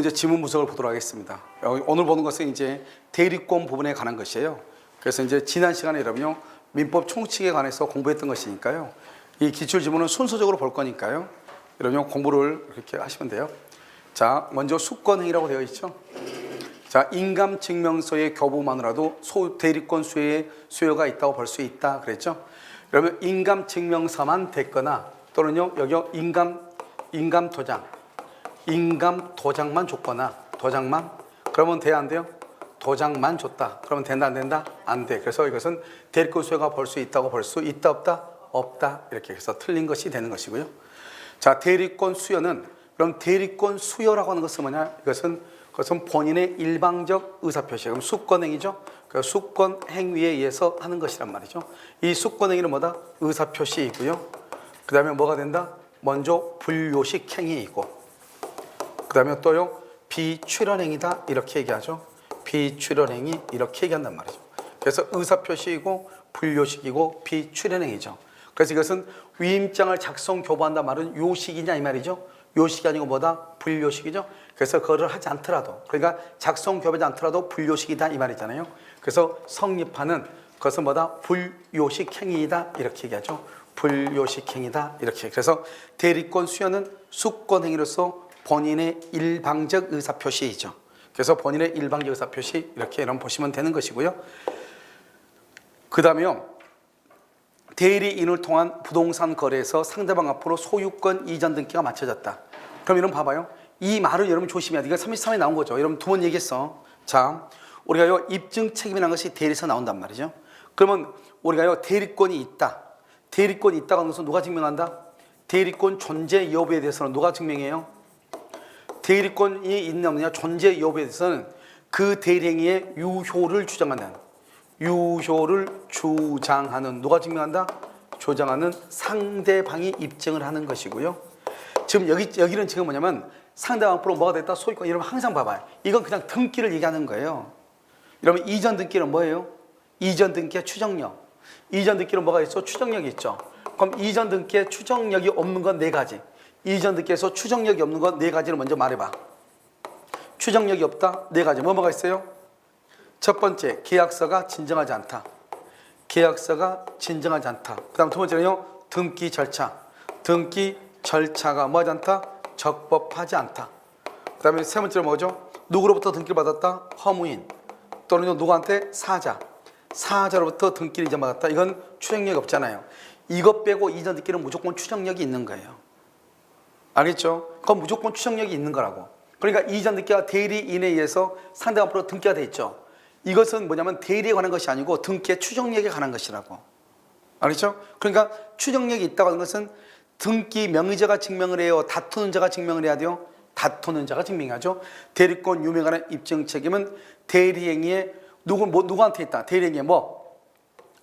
지금 이제 지문 분석을 보도록 하겠습니다. 오늘 보는 것은 이제 대리권 부분에 관한 것이에요. 그래서 이제 지난 시간에 여러분요 민법 총칙에 관해서 공부했던 것이니까요. 이 기출 지문은 순서적으로 볼 거니까요. 여러분 공부를 이렇게 하시면 돼요. 자, 먼저 수권행위라고 되어 있죠. 자, 인감증명서의 교부만으로도 대리권 수요가 있다고 볼 수 있다 그랬죠. 그러면 인감증명서만 됐거나 또는요 여기 인감도장만 줬거나 도장만 그러면 돼야 안 돼요? 도장만 줬다. 그러면 된다 안 된다? 안 돼. 그래서 이것은 대리권 수요가 볼 수 있다고 볼 수 있다 없다? 없다. 이렇게 해서 틀린 것이 되는 것이고요. 자, 대리권 수요는 그럼 대리권 수요라고 하는 것은 뭐냐? 그것은 본인의 일방적 의사표시. 그럼 수권행위죠. 그 수권행위에 의해서 하는 것이란 말이죠. 이 수권행위는 뭐다? 의사표시이고요. 그 다음에 뭐가 된다? 먼저 불요식 행위이고 그 다음에 또요 비출현행위다 이렇게 얘기하죠. 비출현행위 이렇게 얘기한단 말이죠. 그래서 의사표시이고 불요식이고 비출현행위죠. 그래서 이것은 위임장을 작성 교부한단 말은 요식이냐 이 말이죠. 요식이 아니고 뭐다? 불요식이죠. 그래서 그거를 하지 않더라도 그러니까 작성 교부하지 않더라도 불요식이다 이 말이잖아요. 그래서 성립하는 그것은 뭐다? 불요식 행위이다 이렇게 얘기하죠. 불요식 행위다 이렇게. 그래서 대리권 수요는 수권 행위로서 본인의 일방적 의사표시이죠. 그래서 본인의 일방적 의사표시 이렇게 여러분 보시면 되는 것이고요. 그 다음에요 대리인을 통한 부동산 거래에서 상대방 앞으로 소유권 이전 등기가 맞춰졌다. 그럼 여러분 봐봐요. 이 말을 여러분 조심해야 돼. 이거 33에 나온 거죠. 여러분 두 번 얘기했어. 자, 우리가요 입증 책임이라는 것이 대리에서 나온단 말이죠. 그러면 우리가요 대리권이 있다. 대리권이 있다고 하는 것은 누가 증명한다? 대리권 존재 여부에 대해서는 누가 증명해요? 대리권이 있느냐 없느냐 존재 여부에 대해서는 그 대리행위의 유효를 주장하는 누가 증명한다? 조장하는 상대방이 입증을 하는 것이고요. 지금 여기는 지금 뭐냐면 상대방 앞으로 뭐가 됐다? 소유권. 여러분 항상 봐봐요. 이건 그냥 등기를 얘기하는 거예요. 여러분 이전 등기는 뭐예요? 이전 등기의 추정력. 이전 등기는 뭐가 있어? 추정력이 있죠. 그럼 이전 등기에 추정력이 없는 건 네 가지. 이전 등기에서 추정력이 없는 건 네 가지를 먼저 말해봐. 추정력이 없다? 네 가지. 뭐가 있어요? 첫 번째, 계약서가 진정하지 않다. 계약서가 진정하지 않다. 그 다음 두 번째는요, 등기 절차. 등기 절차가 뭐하지 않다? 적법하지 않다. 그 다음에 세 번째는 뭐죠? 누구로부터 등기를 받았다? 허무인. 또는 누구한테? 사자. 사자로부터 등기를 이전받았다. 이건 추정력이 없잖아요. 이것 빼고 이전 등기는 무조건 추정력이 있는 거예요. 알겠죠? 그건 무조건 추정력이 있는 거라고. 그러니까 이전 등기가 대리인에 의해서 상대방 앞으로 등기가 돼 있죠. 이것은 뭐냐면 대리에 관한 것이 아니고 등기의 추정력에 관한 것이라고. 알겠죠? 그러니까 추정력이 있다고 하는 것은 등기 명의자가 증명을 해요? 다투는 자가 증명을 해야 돼요? 다투는 자가 증명하죠. 대리권 유무에 관한 입증 책임은 대리행위에 누구한테 있다? 대리행위에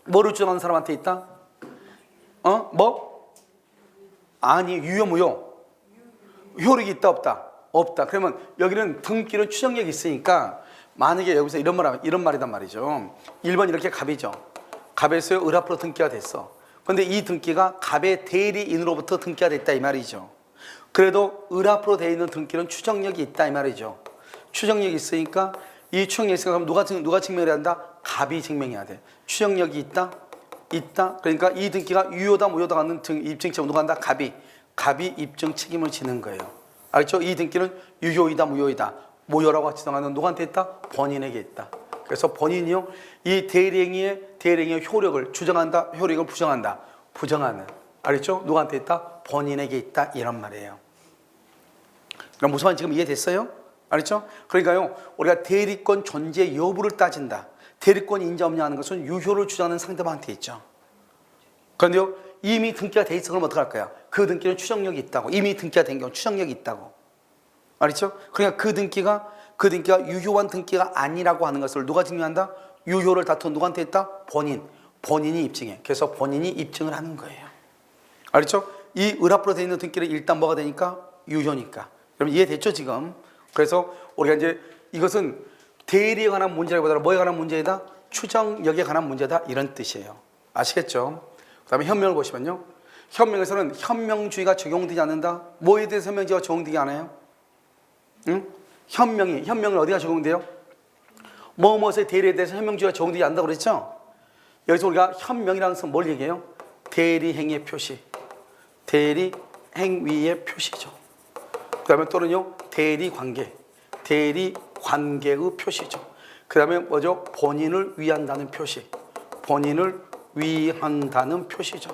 뭐를 주장하는 사람한테 있다? 아니, 유효 무효? 효력이 있다 없다? 없다. 그러면 여기는 등기는 추정력이 있으니까 만약에 여기서 이런 말이단 말이죠. 1번 이렇게 갑이죠. 갑에서 을 앞으로 등기가 됐어. 그런데 이 등기가 갑의 대리인으로부터 등기가 됐다 이 말이죠. 그래도 을 앞으로 되어 있는 등기는 추정력이 있다 이 말이죠. 추정력이 있으니까 이 추정력이 있으니까 그럼 누가 증명해야 한다? 갑이 증명해야 돼. 추정력이 있다? 있다. 그러니까 이 등기가 유효다 무효다 하는 입증 책임을 누가 한다? 갑이 입증 책임을 지는 거예요. 알죠? 이 등기는 유효이다 무효이다. 무효라고 지정하는 누구한테 있다? 본인에게 있다. 그래서 본인이요 이 대리행위의 효력을 주장한다, 효력을 부정한다, 부정하는. 알겠죠? 누구한테 있다? 본인에게 있다 이런 말이에요. 그럼 무슨 말인지 지금 이해됐어요? 알겠죠? 그러니까요 우리가 대리권 존재 여부를 따진다. 대리권이 인정하냐 하는 것은 유효를 주장하는 상대방한테 있죠. 그런데요 이미 등기가 돼 있어 그럼 어떡할 거야? 그 등기는 추정력이 있다고. 이미 등기가 된 경우 추정력이 있다고. 알겠죠? 그러니까 그 등기가 유효한 등기가 아니라고 하는 것을 누가 증명한다? 유효를 다툰 누구한테 있다? 본인이 입증해. 그래서 본인이 입증을 하는 거예요. 알겠죠? 이 을 앞으로 되어 있는 등기를 일단 뭐가 되니까? 유효니까. 여러분 이해됐죠 지금? 그래서 우리가 이제 이것은 대리에 관한 문제라기보다는 뭐에 관한 문제이다? 추정력에 관한 문제다 이런 뜻이에요. 아시겠죠? 그 다음에 현명을 보시면요. 현명에서는 현명주의가 적용되지 않는다. 뭐에 대해서 현명주의가 적용되지 않아요? 응? 현명은 어디가 적용돼요? 뭐뭐의 대리에 대해서 현명주의가 적용되지 않는다고 그랬죠? 여기서 우리가 현명이라는 것은 뭘 얘기해요? 대리행위의 표시, 대리행위의 표시죠. 그 다음에 또는요, 대리관계의 표시죠. 그 다음에 뭐죠? 본인을 위한다는 표시, 본인을 위한다는 표시죠.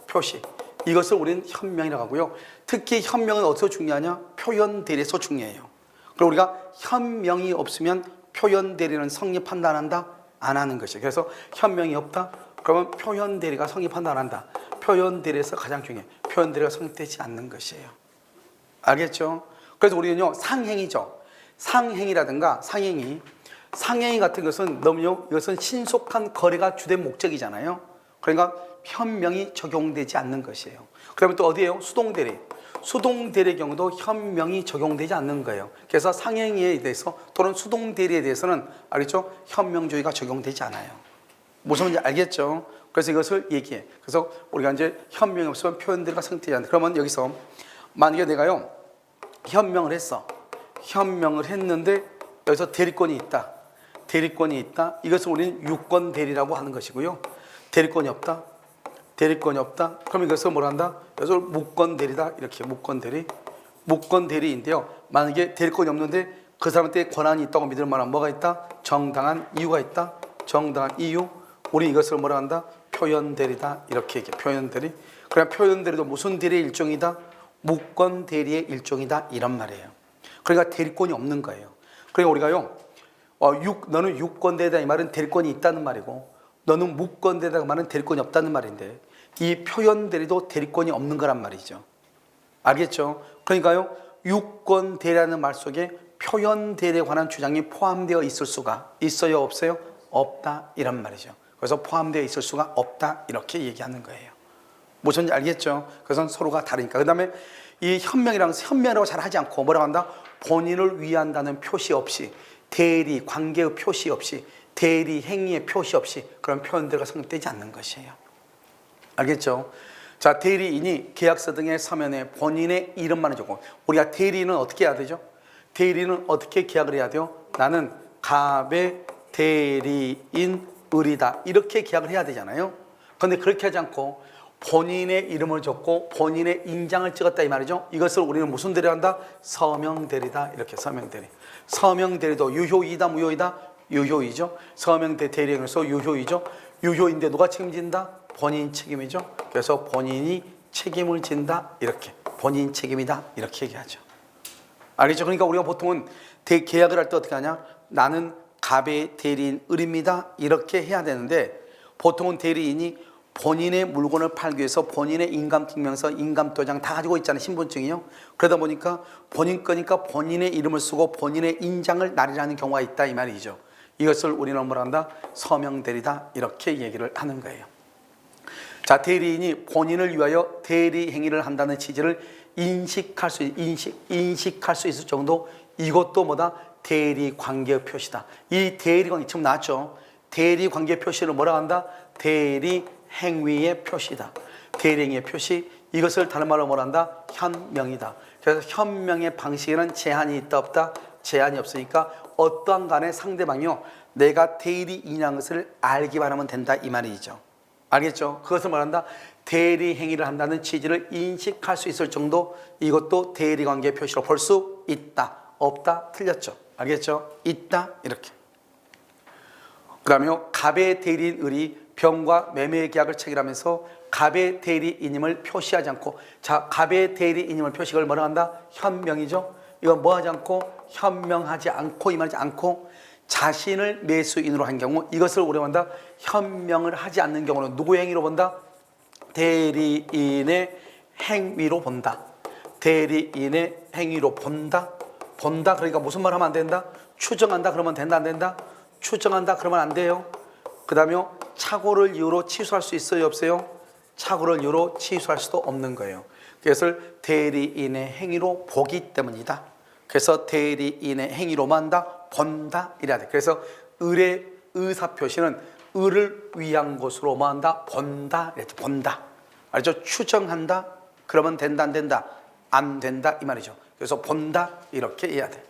표시. 이것을 우리는 현명이라고 하고요. 특히 현명은 어디서 중요하냐? 표현 대리에서 중요해요. 그리고 우리가 현명이 없으면 표현 대리는 성립한다 안 한다? 안 하는 것이에요. 그래서 현명이 없다? 그러면 표현 대리가 성립한다 안 한다? 표현 대리에서 가장 중요해. 표현 대리가 성립되지 않는 것이에요. 알겠죠? 그래서 우리는요, 상행이죠. 상행이라든가 상행위 같은 것은 너무요, 이것은 신속한 거래가 주된 목적이잖아요. 그러니까 현명이 적용되지 않는 것이에요. 그 다음에 또 어디에요? 수동대리의 경우도 현명이 적용되지 않는 거예요. 그래서 상행위에 대해서 또는 수동대리에 대해서는 알겠죠? 현명주의가 적용되지 않아요. 무슨 말인지 알겠죠? 그래서 이것을 얘기해. 그래서 우리가 이제 현명이 없으면 표현대리가 성립되지 않는다. 그러면 여기서 만약에 내가요, 현명을 했는데 여기서 대리권이 있다. 이것을 우리는 유권대리라고 하는 것이고요. 대리권이 없다. 그럼 이것을 뭐라 한다? 이것을 무권대리다. 이렇게 무권대리인데요. 만약에 대리권이 없는데 그 사람한테 권한이 있다고 믿을 만한 뭐가 있다? 정당한 이유가 있다. 정당한 이유. 우리 이것을 뭐라 한다? 표현대리다. 이렇게 얘기해. 표현대리. 그럼 표현대리도 무슨 대리의 일종이다? 무권대리의 일종이다. 이런 말이에요. 그러니까 대리권이 없는 거예요. 그러니까 우리가요, 너는 유권대리다 이 말은 대리권이 있다는 말이고, 너는 무권대리다 그 말은 대리권이 없다는 말인데, 이 표현대리도 대리권이 없는 거란 말이죠. 알겠죠? 그러니까요, 유권대리라는 말 속에 표현대리에 관한 주장이 포함되어 있을 수가 있어요, 없어요? 없다, 이런 말이죠. 그래서 포함되어 있을 수가 없다, 이렇게 얘기하는 거예요. 무슨지 알겠죠? 그것은 서로가 다르니까. 그 다음에 이 현명이라고 잘 하지 않고 뭐라고 한다? 본인을 위한다는 표시 없이, 대리 관계의 표시 없이, 대리 행위의 표시 없이 그런 표현들과 성립되지 않는 것이에요. 알겠죠? 자, 대리인이 계약서 등의 서면에 본인의 이름만을 적고, 우리가 대리인은 어떻게 해야 되죠? 대리인은 어떻게 계약을 해야 돼요? 나는 갑의 대리인 을이다. 이렇게 계약을 해야 되잖아요. 그런데 그렇게 하지 않고 본인의 이름을 적고 본인의 인장을 찍었다 이 말이죠. 이것을 우리는 무슨 대리를 한다? 서명대리다. 이렇게 서명대리. 서명대리도 유효이다 무효이다? 유효이죠. 서명대리에서 유효이죠. 유효인데 누가 책임진다? 본인 책임이죠. 그래서 본인이 책임을 진다. 이렇게. 본인 책임이다. 이렇게 얘기하죠. 알겠죠? 그러니까 우리가 보통은 계약을 할 때 어떻게 하냐? 나는 갑의 대리인 을입니다. 이렇게 해야 되는데 보통은 대리인이 본인의 물건을 팔기 위해서 본인의 인감증명서, 인감도장 다 가지고 있잖아요. 신분증이요. 그러다 보니까 본인 거니까 본인의 이름을 쓰고 본인의 인장을 날리라는 경우가 있다 이 말이죠. 이것을 우리는 뭐라 한다? 서명대리다. 이렇게 얘기를 하는 거예요. 자, 대리인이 본인을 위하여 대리 행위를 한다는 취지를 인식할 수 있을 정도, 이것도 뭐다? 대리관계 표시다. 이 대리관계 지금 나왔죠? 대리관계 표시를 뭐라 한다? 대리행위의 표시다. 대리행위의 표시, 이것을 다른 말로 뭐라 한다? 현명이다. 그래서 현명의 방식에는 제한이 있다 없다? 제한이 없으니까 어떠한 간에 상대방이요, 내가 대리인이라는 것을 알기만 하면 된다 이 말이죠. 알겠죠? 그것을 말한다. 대리행위를 한다는 취지를 인식할 수 있을 정도, 이것도 대리관계 표시로 볼 수 있다. 없다. 틀렸죠? 알겠죠? 있다. 이렇게. 그 다음에 갑의 대리인 을이 병과 매매 계약을 체결하면서 갑의 대리인임을 표시하지 않고, 자, 갑의 대리인임을 표시를 뭐라 한다? 현명이죠? 이건 뭐 하지 않고? 현명하지 않고, 이 말이지 않고 자신을 매수인으로 한 경우, 이것을 우리가 한다? 현명을 하지 않는 경우는 누구의 행위로 본다? 대리인의 행위로 본다. 대리인의 행위로 본다. 그러니까 무슨 말 하면 안 된다? 추정한다 그러면 된다 안 된다? 추정한다 그러면 안 돼요. 그 다음에 착오를 이유로 취소할 수 있어요 없어요? 착오를 이유로 취소할 수도 없는 거예요. 그것을 대리인의 행위로 보기 때문이다. 그래서 대리인의 행위로만 한다? 본다 이래야 돼. 그래서 을의 의사표시는 을을 위한 것으로 뭐 한다? 본다. 이렇게 본다. 알죠? 추정한다. 그러면 된다 안 된다? 안 된다 이 말이죠. 그래서 본다 이렇게 해야 돼.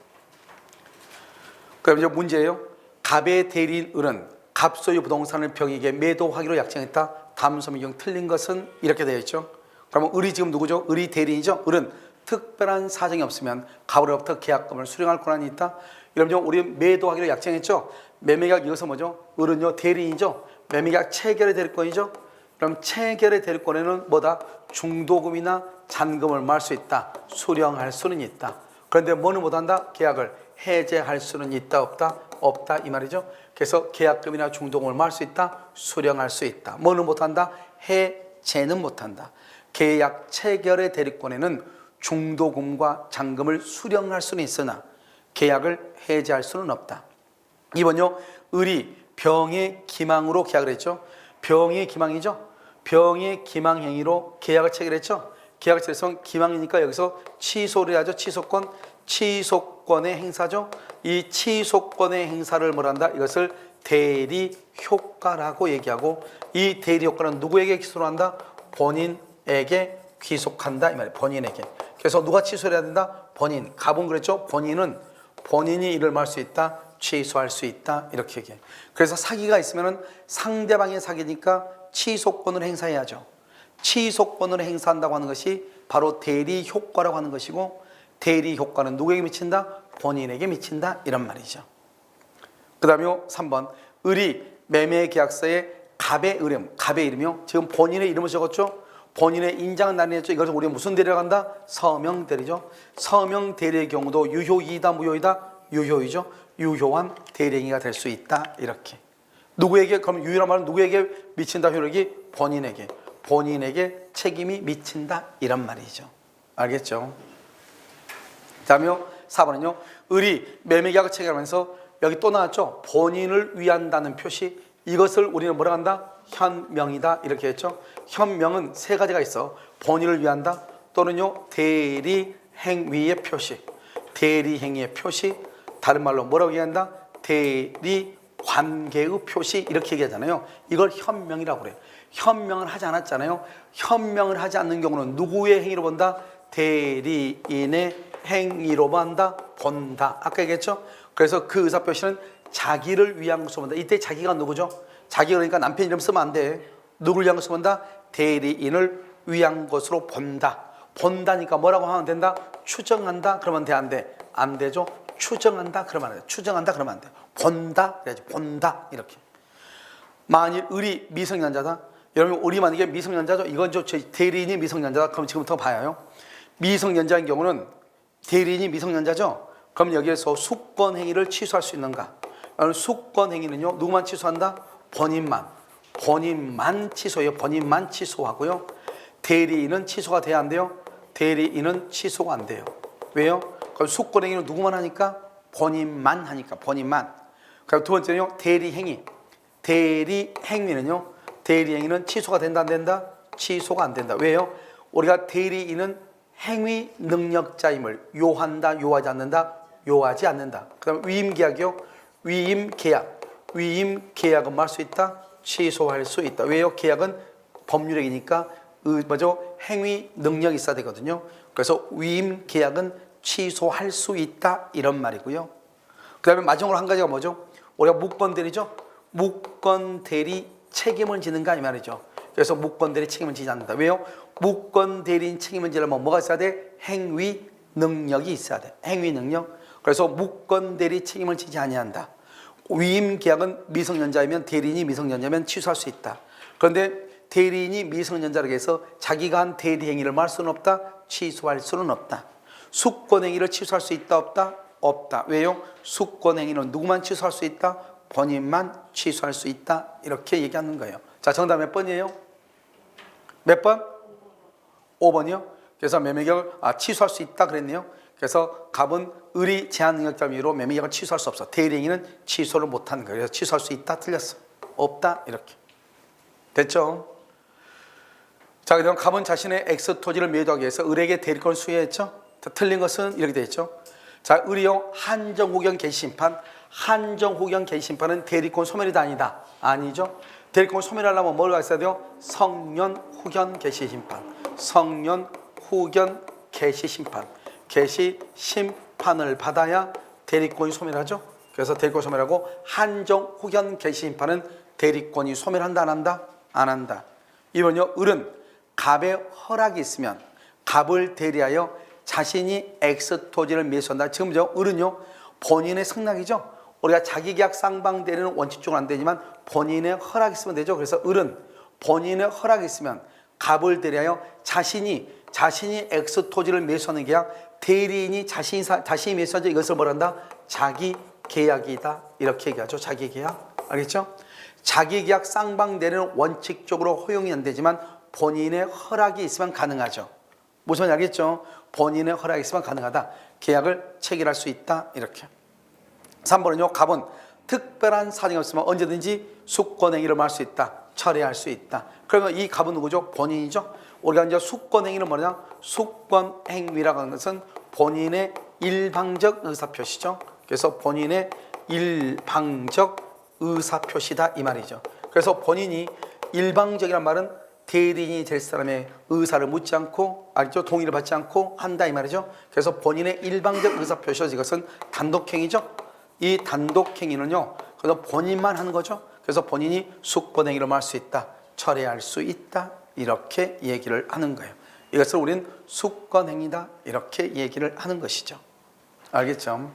그럼 이제 문제예요. 갑의 대리인 을은 갑 소유 부동산을 병에게 매도하기로 약정했다. 다음 서문경 틀린 것은 이렇게 되어 있죠. 그러면 을이 지금 누구죠? 을이 대리인이죠. 을은 특별한 사정이 없으면 갑으로부터 계약금을 수령할 권한이 있다. 여러분, 우리 매도하기로 약정했죠. 매매계약 이것은 뭐죠? 을은요 대리인이죠. 매매계약 체결의 대리권이죠. 그럼 체결의 대리권에는 뭐다? 중도금이나 잔금을 말 수 있다. 수령할 수는 있다. 그런데 뭐는 못한다? 계약을 해제할 수는 있다 없다? 없다 이 말이죠. 그래서 계약금이나 중도금을 말 수 있다. 수령할 수 있다. 뭐는 못한다? 해제는 못한다. 계약 체결의 대리권에는 중도금과 잔금을 수령할 수는 있으나 계약을 해제할 수는 없다. 2번요. 을이 병의 기망으로 계약을 했죠. 병의 기망이죠. 병의 기망 행위로 계약을 체결했죠. 계약을 체결해서 기망이니까 여기서 취소를 해야죠. 취소권. 취소권의 행사죠. 이 취소권의 행사를 뭐란다? 이것을 대리 효과라고 얘기하고, 이 대리 효과는 누구에게 기소를 한다? 본인에게 귀속한다 이 말이에요. 본인에게. 그래서 누가 취소를 해야 된다? 본인. 갑은 그랬죠. 본인이 이를 말 수 있다. 취소할 수 있다. 이렇게 얘기해요. 그래서 사기가 있으면 상대방의 사기니까 취소권을 행사해야죠. 취소권을 행사한다고 하는 것이 바로 대리 효과라고 하는 것이고, 대리 효과는 누구에게 미친다? 본인에게 미친다. 이런 말이죠. 그 다음에 3번. 을이 매매 계약서에 갑의 이름이요. 지금 본인의 이름을 적었죠. 본인의 인장은 나뉘었죠. 이것을 우리가 무슨 대리라고 한다? 서명 대리죠. 서명 대리의 경우도 유효이다 무효이다? 유효이죠. 유효한 대리행위가 될 수 있다. 이렇게. 누구에게, 그럼 유효란 말은 누구에게 미친다 효력이? 본인에게 책임이 미친다 이런 말이죠. 알겠죠? 다음에 4번은요. 을이 매매계약을 체결하면서 여기 또 나왔죠. 본인을 위한다는 표시. 이것을 우리는 뭐라고 한다? 현명이다 이렇게 했죠. 현명은 세 가지가 있어. 본인을 위한다 또는요 대리 행위의 표시. 대리 행위의 표시. 다른 말로 뭐라고 얘기한다? 대리 관계의 표시 이렇게 얘기하잖아요. 이걸 현명이라고 그래요. 현명을 하지 않았잖아요. 현명을 하지 않는 경우는 누구의 행위로 본다? 대리인의 행위로 본다. 아까 얘기했죠? 그래서 그 의사표시는 자기를 위한 것으로 본다. 이때 자기가 누구죠? 자기가 그러니까 남편 이름 쓰면 안 돼. 누구를 위한 것으로 본다? 대리인을 위한 것으로 본다. 본다니까 뭐라고 하면 된다? 추정한다 그러면 돼 안 돼? 안 되죠? 추정한다 그러면 안 돼. 추정한다 그러면 안 돼. 본다 그래야지. 본다 이렇게. 만일 을이 미성년자다. 여러분 을이 만약에 미성년자죠. 이건 저 대리인이 미성년자다. 그럼 지금부터 봐요. 미성년자인 경우는 대리인이 미성년자죠. 그럼 여기에서 수권행위를 취소할 수 있는가? 수권행위는요 누구만 취소한다? 본인만 취소해요. 본인만 취소하고요. 대리인은 취소가 돼야 안 돼요? 대리인은 취소가 안 돼요. 왜요? 그럼 수권행위는 누구만 하니까? 본인만 하니까. 본인만. 그리고 두 번째는요 대리행위. 대리행위는요 대리행위는 취소가 된다 안 된다? 취소가 안 된다. 왜요? 우리가 대리인은 행위 능력자임을 요한다 요하지 않는다? 요하지 않는다. 그 다음에 위임계약이요. 위임계약은 말 수 있다? 취소할 수 있다. 왜요? 계약은 법률행위니까 행위 능력이 있어야 되거든요. 그래서 위임계약은 취소할 수 있다 이런 말이고요. 그 다음에 마지막으로 한 가지가 뭐죠? 우리가 무권대리죠. 무권대리 책임을 지는가 이 말이죠. 그래서 무권대리 책임을 지지 않는다. 왜요? 무권대리인 책임을 지려면 뭐가 있어야 돼? 행위 능력이 있어야 돼. 행위 능력. 그래서 무권대리 책임을 지지 아니한다. 위임계약은 미성년자이면 대리인이 미성년자면 취소할 수 있다. 그런데 대리인이 미성년자라고 해서 자기가 한 대리행위를 말 수는 없다. 취소할 수는 없다. 수권행위를 취소할 수 있다 없다? 없다. 왜요? 수권행위는 누구만 취소할 수 있다? 본인만 취소할 수 있다. 이렇게 얘기하는 거예요. 자, 정답 몇 번이에요? 몇 번? 5번이요. 그래서 매매계약을 취소할 수 있다 그랬네요. 그래서 갑은 을이 제한 능력자 위로 매매계약을 취소할 수 없어. 대리행위는 취소를 못하는 거예요. 그래서 취소할 수 있다 틀렸어. 없다 이렇게. 됐죠? 자, 그다음 갑은 자신의 X 토지를 매도하기 위해서 을에게 대리권을 수여했죠. 자, 틀린 것은 이렇게 되어 있죠. 자, 을이요 한정후견 개시심판. 한정후견 개시심판은 대리권 소멸이다 아니다? 아니죠. 대리권 소멸하려면 뭘 했어야 돼요? 성년후견 개시심판. 성년후견 개시심판. 개시심판을 받아야 대리권이 소멸하죠. 그래서 대리권 소멸하고 한정 후견 개시 심판은 대리권이 소멸한다 안 한다? 안 한다. 이번요. 을은 갑의 허락이 있으면 갑을 대리하여 자신이 X 토지를 매수한다. 지금 을은요. 본인의 승낙이죠. 우리가 자기계약 쌍방 대리는 원칙적으로 안 되지만 본인의 허락이 있으면 되죠. 그래서 을은 본인의 허락이 있으면 갑을 대리하여 자신이 X 토지를 매수하는 계약, 대리인이 자신이 매수하죠. 이것을 뭐란다? 자기 계약이다. 이렇게 얘기하죠. 자기 계약. 알겠죠? 자기 계약 쌍방 대리는 원칙적으로 허용이 안 되지만 본인의 허락이 있으면 가능하죠. 무슨 말인지 알겠죠? 본인의 허락이 있으면 가능하다. 계약을 체결할 수 있다. 이렇게. 3번은요. 갑은 특별한 사정이 없으면 언제든지 숙권행위를 할 수 있다. 철회할 수 있다. 그러면 이 갑은 누구죠? 본인이죠. 우리가 이제 숙권행위는 뭐냐? 숙권행위라고 하는 것은 본인의 일방적 의사표시죠. 그래서 본인의 일방적 의사표시다 이 말이죠. 그래서 본인이 일방적이란 말은 대리인이 될 사람의 의사를 묻지 않고, 알죠? 동의를 받지 않고 한다 이 말이죠. 그래서 본인의 일방적 의사표시죠. 이것은 단독행위죠. 이 단독행위는요, 그래서 본인만 하는 거죠. 그래서 본인이 숙권행위를 할 수 있다, 철회할 수 있다, 이렇게 얘기를 하는 거예요. 이것을 우리는 숙권행위다 이렇게 얘기를 하는 것이죠. 알겠죠?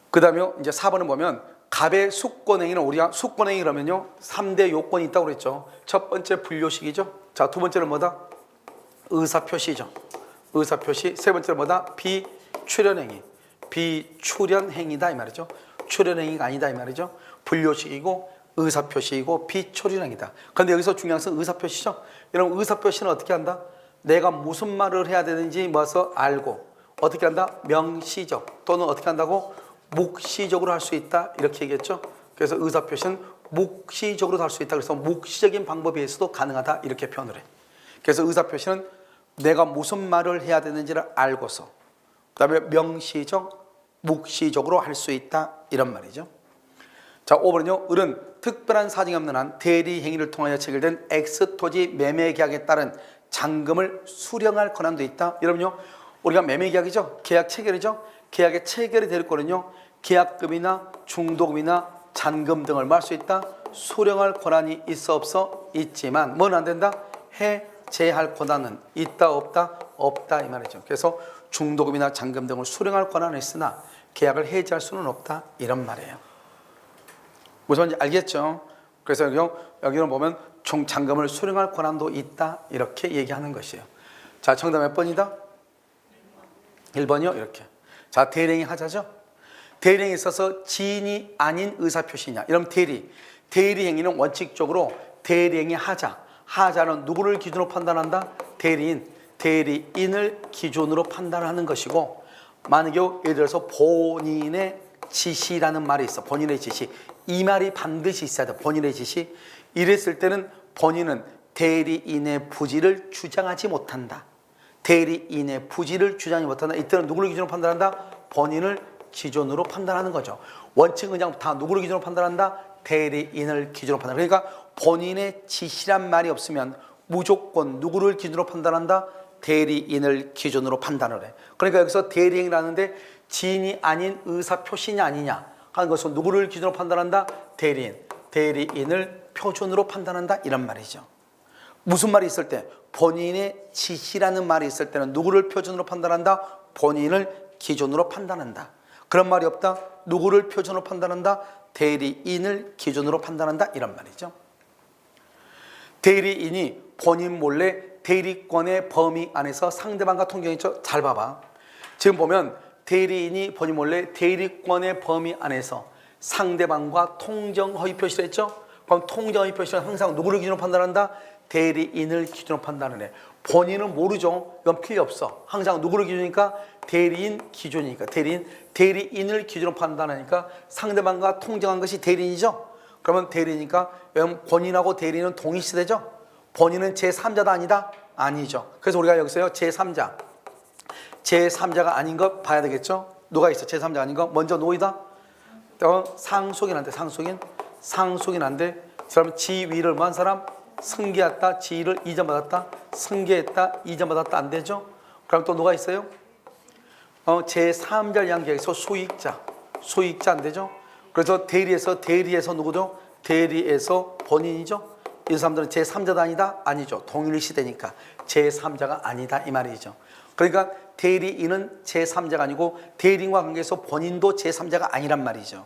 그 다음에 이제 4번을 보면 갑의 숙권행위는 우리가 숙권행위 그러면요 3대 요건이 있다고 그랬죠. 첫 번째 분료식이죠. 자, 두 번째는 뭐다? 의사표시죠. 의사표시. 세 번째는 뭐다? 비출현행위. 비출현행위다 이 말이죠. 출현행위가 아니다 이 말이죠. 분료식이고 의사표시이고 비출현행위다. 그런데 여기서 중요한 것은 의사표시죠. 여러분 의사표시는 어떻게 한다? 내가 무슨 말을 해야 되는지 모아서 알고 어떻게 한다? 명시적 또는 어떻게 한다고? 묵시적으로 할 수 있다 이렇게 얘기했죠. 그래서 의사표시는 묵시적으로도 할 수 있다. 그래서 묵시적인 방법에 의해서도 가능하다 이렇게 표현을 해. 그래서 의사표시는 내가 무슨 말을 해야 되는지를 알고서 그 다음에 명시적, 묵시적으로 할 수 있다 이런 말이죠. 자, 5번은요. 을은 특별한 사정이 없는 한 대리행위를 통하여 체결된 X토지 매매계약에 따른 잔금을 수령할 권한도 있다. 여러분요. 우리가 매매계약이죠. 계약 체결이죠. 계약의 체결이 될 거는요. 계약금이나 중도금이나 잔금 등을 할 수 있다. 수령할 권한이 있어 없어? 있지만 뭐는 안 된다? 해제할 권한은 있다 없다? 없다 이 말이죠. 그래서 중도금이나 잔금 등을 수령할 권한은 있으나 계약을 해제할 수는 없다 이런 말이에요. 무슨 말인지 알겠죠? 그래서 여기는 보면 잔금을 수령할 권한도 있다 이렇게 얘기하는 것이에요. 자, 정답 몇 번이다? 1번이요. 이렇게. 자, 대리행위 하자죠. 대리행위에 있어서 지인이 아닌 의사표시냐. 이러면 대리행위는 원칙적으로 대리행위 하자는 누구를 기준으로 판단한다? 대리인을 기준으로 판단하는 것이고, 만약에 예를 들어서 본인의 지시라는 말이 있어. 본인의 지시. 이 말이 반드시 있어야 돼. 본인의 지시. 이랬을 때는 본인은 대리인의 부지를 주장하지 못한다. 대리인의 부지를 주장하지 못한다. 이때는 누구를 기준으로 판단한다? 본인을 기준으로 판단하는 거죠. 원칙은 그냥 다 누구를 기준으로 판단한다? 대리인을 기준으로 판단한다. 그러니까 본인의 지시란 말이 없으면 무조건 누구를 기준으로 판단한다? 대리인을 기준으로 판단을 해. 그러니까 여기서 대리행위라는데 지인이 아닌 의사표시냐 아니냐 하는 것은 누구를 기준으로 판단한다? 대리인을 표준으로 판단한다 이런 말이죠. 무슨 말이 있을 때? 본인의 지시라는 말이 있을 때는 누구를 표준으로 판단한다? 본인을 기준으로 판단한다. 그런 말이 없다? 누구를 표준으로 판단한다? 대리인을 기준으로 판단한다 이런 말이죠. 대리인이 본인 몰래 대리권의 범위 안에서 상대방과 통정했죠. 잘 봐봐. 지금 보면 대리인이 본인 몰래 대리권의 범위 안에서 상대방과 통정 허위 표시를 했죠. 그럼 통정 허위 표시는 항상 누구를 기준으로 판단한다? 대리인을 기준으로 판단을 해. 본인은 모르죠. 이건 필요 없어. 항상 누구를 기준이니까? 대리인 기준이니까. 대리인을 기준으로 판단하니까 상대방과 통정한 것이 대리인이죠. 그러면 대리니까 본인하고 대리인은 동일시되죠. 본인은 제3자다 아니다? 아니죠. 그래서 우리가 여기서요 제3자가 아닌 것 봐야 되겠죠. 누가 있어? 제3자가 아닌 것. 먼저 노이다. 상속인한테 상속인한테 그 사람 지위를 뭐한 사람? 승계했다. 지위를 이전받았다. 승계했다. 이전받았다. 안 되죠. 그럼 또 누가 있어요? 제3자를 위한 계약에서 소유익자 안 되죠? 그래서 대리에서 누구죠? 대리에서 본인이죠? 이 사람들은 제3자도 아니다? 아니죠. 동일시대니까 제3자가 아니다 이 말이죠. 그러니까 대리인은 제3자가 아니고 대리인과 관계에서 본인도 제3자가 아니란 말이죠.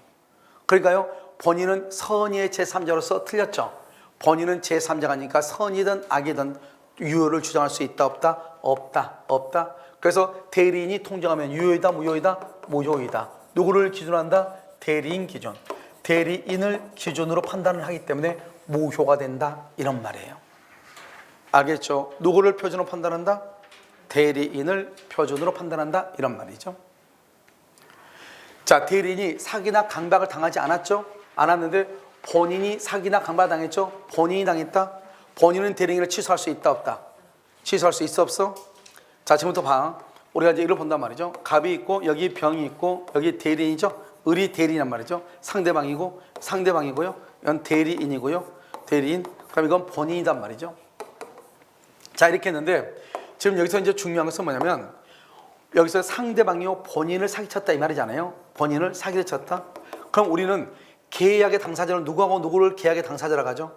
그러니까요, 본인은 선의의 제3자로서 틀렸죠. 본인은 제3자가 아니니까 선이든 악이든 유효를 주장할 수 있다 없다? 없다. 없다. 그래서 대리인이 통정하면 유효이다 무효이다? 무효이다. 누구를 기준으로 한다? 대리인 기준. 대리인을 기준으로 판단을 하기 때문에 무효가 된다 이런 말이에요. 알겠죠? 누구를 표준으로 판단한다? 대리인을 표준으로 판단한다 이런 말이죠. 자, 대리인이 사기나 강박을 당하지 않았죠? 않았는데 본인이 사기나 강박을 당했죠? 본인이 당했다? 본인은 대리인을 취소할 수 있다 없다? 취소할 수 있어 없어? 자, 지금부터 봐. 우리가 이제 이걸 본단 말이죠. 갑이 있고 여기 병이 있고 여기 대리인이죠. 을이 대리인이란 말이죠. 상대방이고 상대방이고요. 이건 대리인이고요. 대리인. 그럼 이건 본인이란 말이죠. 자, 이렇게 했는데 지금 여기서 이제 중요한 것은 뭐냐면 여기서 상대방이요 본인을 사기쳤다 이 말이잖아요. 본인을 사기를 쳤다. 그럼 우리는 계약의 당사자는 누구하고 누구를 계약의 당사자라고 하죠?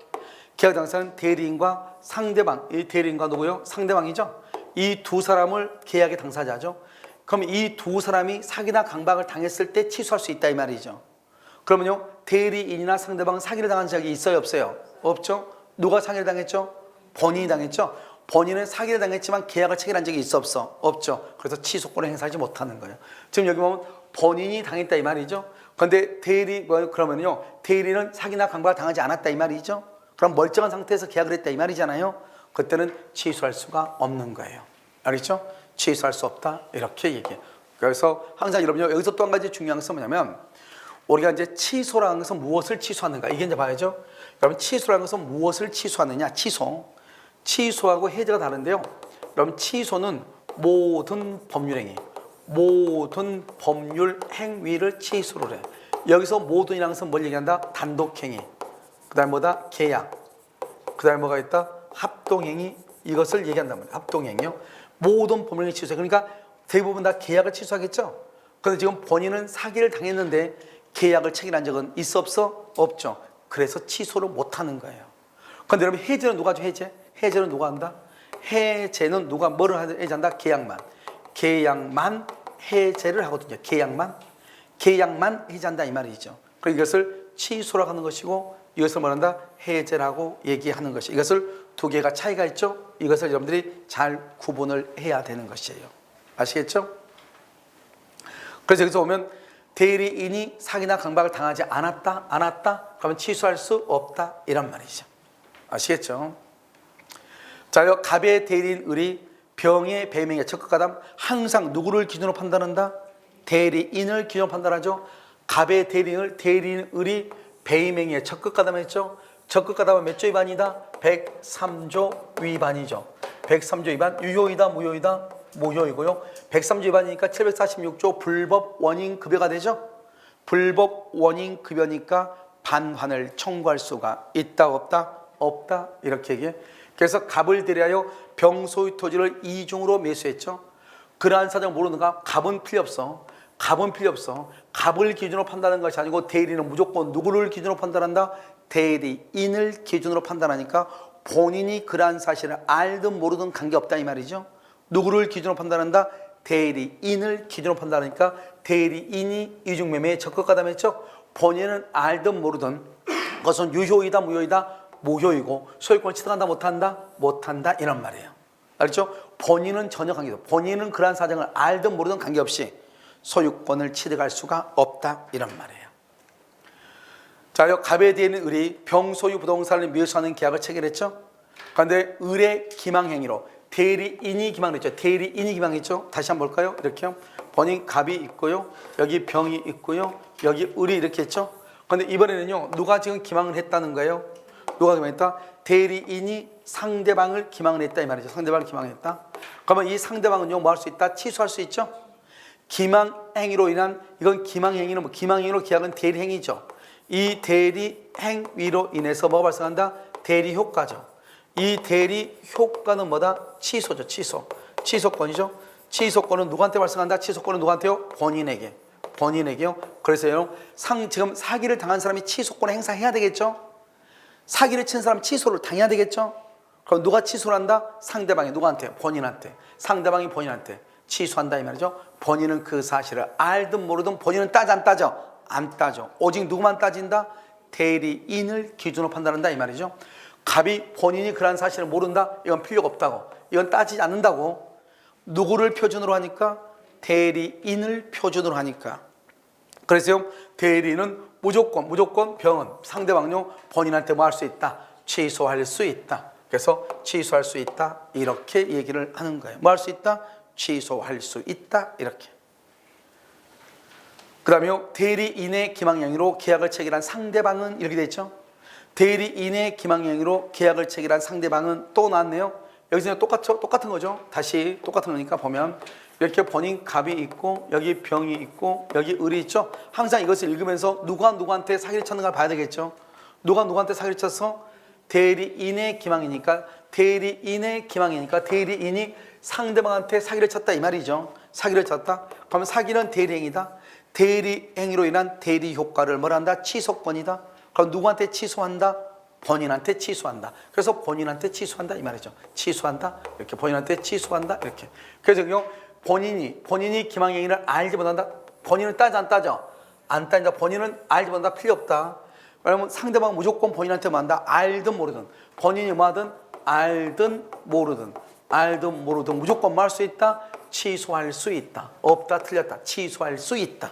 계약 당사자는 대리인과 상대방. 이 대리인과 누구요? 상대방이죠. 이 두 사람을 계약의 당사자죠. 그럼 이 두 사람이 사기나 강박을 당했을 때 취소할 수 있다 이 말이죠. 그러면요, 대리인이나 상대방 사기를 당한 적이 있어요 없어요? 없죠. 누가 사기를 당했죠? 본인이 당했죠. 본인은 사기를 당했지만 계약을 체결한 적이 있어 없어? 없죠. 그래서 취소권을 행사하지 못하는 거예요. 지금 여기 보면 본인이 당했다 이 말이죠. 그런데 그러면요, 대리는 사기나 강박을 당하지 않았다 이 말이죠. 그럼 멀쩡한 상태에서 계약을 했다 이 말이잖아요. 그때는 취소할 수가 없는 거예요. 알겠죠? 취소할 수 없다 이렇게 얘기해요. 그래서 항상 여러분요, 여기서 또 한 가지 중요한 것은 뭐냐면 우리가 이제 취소라는 것은 무엇을 취소하는가 이게 이제 봐야죠. 여러분, 취소라는 것은 무엇을 취소하느냐? 취소하고 해제가 다른데요. 여러분, 취소는 모든 법률 행위, 모든 법률 행위를 취소를 해. 여기서 모든이라는 것은 뭘 얘기한다? 단독 행위. 그다음에 뭐다? 계약. 그다음에 뭐가 있다? 합동행위. 이것을 얘기한단 말이에요. 합동행위요. 모든 법률행위 취소해. 그러니까 대부분 다 계약을 취소하겠죠. 그런데 지금 본인은 사기를 당했는데 계약을 체결한 적은 있어 없어? 없죠. 그래서 취소를 못하는 거예요. 그런데 여러분, 해제는 누가 하죠? 해제는 누가 한다? 해제는 누가 뭐를 해제한다? 계약만 해제를 하거든요. 계약만 해제한다 이 말이죠. 그래서 이것을 취소라고 하는 것이고 이것을 뭐한다? 해제라고 얘기하는 것이. 이것을 두 개가 차이가 있죠. 이것을 여러분들이 잘 구분을 해야 되는 것이에요. 아시겠죠? 그래서 여기서 보면 대리인이 사기나 강박을 당하지 않았다? 그러면 취소할 수 없다 이란 말이죠. 아시겠죠? 자, 갑의 대리인 을이 병의 배명의 적극가담. 항상 누구를 기준으로 판단한다? 대리인을 기준으로 판단하죠. 갑의 대리인 을이 배명의 적극가담했죠. 적극가담은 몇 조 위반이다? 103조 위반이죠. 103조 위반. 유효이다 무효이다? 무효이고요. 103조 위반이니까 746조 불법 원인급여가 되죠. 불법 원인급여니까 반환을 청구할 수가 있다 없다? 없다 이렇게 얘기해. 그래서 갑을 대리하여 병소유 토지를 이중으로 매수했죠. 그러한 사정을 모르는가? 갑은 필요 없어. 갑을 기준으로 판단하는 것이 아니고 대리인은 무조건 누구를 기준으로 판단한다? 대리인을 기준으로 판단하니까 본인이 그러한 사실을 알든 모르든 관계없다 이 말이죠. 누구를 기준으로 판단한다? 대리인을 기준으로 판단하니까 대리인이 이중매매에 적극가담했죠. 본인은 알든 모르든 그것은 유효이다 무효이다? 무효이고 소유권을 취득한다 못한다? 못한다 이런 말이에요. 알겠죠? 본인은 전혀 관계없다. 본인은 그러한 사정을 알든 모르든 관계없이 소유권을 취득할 수가 없다 이런 말이에요. 자, 갑에 대한 을이 병소유 부동산을 매수하는 계약을 체결했죠. 그런데 을의 기망행위로 대리인이 기망했죠. 대리인이 기망했죠. 다시 한번 볼까요? 이렇게요. 본인 갑이 있고요. 여기 병이 있고요. 여기 을이 이렇게 했죠. 그런데 이번에는요, 누가 지금 기망을 했다는 거예요? 누가 기망했다? 대리인이 상대방을 기망을 했다 이 말이죠. 상대방을 기망했다. 그러면 이 상대방은요, 뭐 할 수 있다? 취소할 수 있죠. 기망행위로 인한, 이건 기망행위는 뭐 기망행위로 계약은 대리행위죠. 이 대리행위로 인해서 뭐가 발생한다? 대리효과죠. 이 대리효과는 뭐다? 취소죠. 취소권이죠. 취소권은 누구한테 발생한다? 취소권은 누구한테요? 본인에게요. 그래서요, 지금 사기를 당한 사람이 취소권을 행사해야 되겠죠? 사기를 친 사람이 취소를 당해야 되겠죠? 그럼 누가 취소를 한다? 상대방이 누구한테? 본인한테. 상대방이 본인한테 취소한다 이 말이죠. 본인은 그 사실을 알든 모르든 본인은 따져 안 따져? 안 따져. 오직 누구만 따진다? 대리인을 기준으로 판단한다 이 말이죠. 갑이 본인이 그러한 사실을 모른다? 이건 필요가 없다고. 이건 따지지 않는다고. 누구를 표준으로 하니까? 대리인을 표준으로 하니까. 그래서요, 대리인은 무조건 병은 상대방요 본인한테 뭐 할 수 있다? 취소할 수 있다. 그래서 취소할 수 있다 이렇게 얘기를 하는 거예요. 뭐 할 수 있다? 취소할 수 있다 이렇게. 그 다음에 대리인의 기망행위로 계약을 체결한 상대방은 이렇게 돼 있죠. 대리인의 기망행위로 계약을 체결한 상대방은 또 나왔네요. 여기서 똑같은 거죠. 다시 똑같은 거니까 보면 이렇게 본인 갑이 있고 여기 병이 있고 여기 을이 있죠. 항상 이것을 읽으면서 누가 누구한테 사기를 쳤는가 봐야 되겠죠. 누가 누구한테 사기를 쳤어? 대리인의 기망이니까 대리인이 상대방한테 사기를 쳤다 이 말이죠. 사기를 쳤다. 그러면 사기는 대리행위다. 대리행위로 인한 대리 효과를 뭐라 한다? 취소권이다. 그럼 누구한테 취소한다? 본인한테 취소한다. 그래서 본인한테 취소한다 이 말이죠. 취소한다 이렇게 본인한테 취소한다 이렇게. 그래서 본인이 기망행위를 알지 못한다. 본인은 따져 안 따져? 안 따진다. 본인은 알지 못한다. 필요 없다. 왜냐면 상대방은 무조건 본인한테 뭐 한다? 알든 모르든. 본인이 뭐 하든 알든 모르든 무조건 뭐 할 수 있다? 취소할 수 있다. 없다 틀렸다. 취소할 수 있다.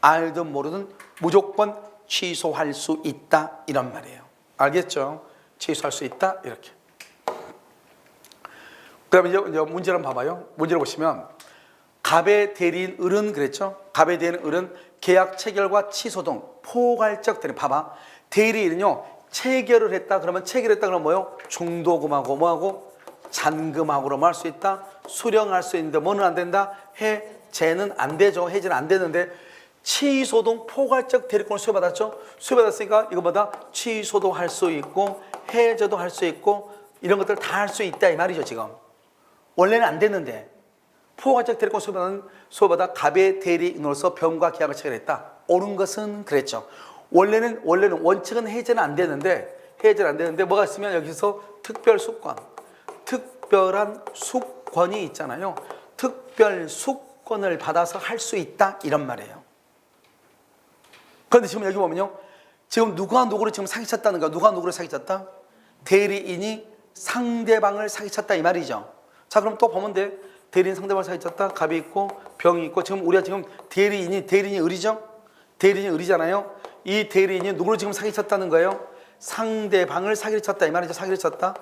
알든 모르든 무조건 취소할 수 있다 이런 말이에요. 알겠죠? 취소할 수 있다 이렇게. 그다음에 이제 문제를 한번 봐봐요. 문제를 보시면 갑의 대리인 을은 그랬죠? 갑의 대리인 을은 계약 체결과 취소 등 포괄적 대리. 봐봐. 대리인은요 체결을 했다 그러면 뭐요? 중도금하고 뭐하고 잔금하고로 뭐 할 수 있다? 수령할 수 있는데 뭐는 안 된다? 해제는 안 되죠. 해제는 안 되는데 취소 등 포괄적 대리권을 수여받았죠. 수여받았으니까 이거보다 취소도 할 수 있고 해제도 할 수 있고 이런 것들 다 할 수 있다 이 말이죠. 지금 원래는 안 됐는데 포괄적 대리권 수여받아 갑의 대리인으로서 병과 계약을 체결했다. 옳은 것은 그랬죠. 원래는 원칙은 해제는 안 되는데 뭐가 있으면 여기서 특별한 수권이 있잖아요. 특별 수권을 받아서 할 수 있다 이런 말이에요. 그런데 지금 여기 보면요, 지금 누가 누구를 지금 사기쳤다는 거야. 누가 누구를 사기쳤다? 대리인이 상대방을 사기쳤다 이 말이죠. 자, 그럼 또 보면 돼. 대리인 상대방을 사기쳤다. 갑이 있고 병이 있고 지금 우리가 지금 대리인이 을이죠. 대리인이 을이잖아요. 이 대리인이 누구를 지금 사기쳤다는 거예요? 상대방을 사기를 쳤다 이 말이죠. 사기를 쳤다.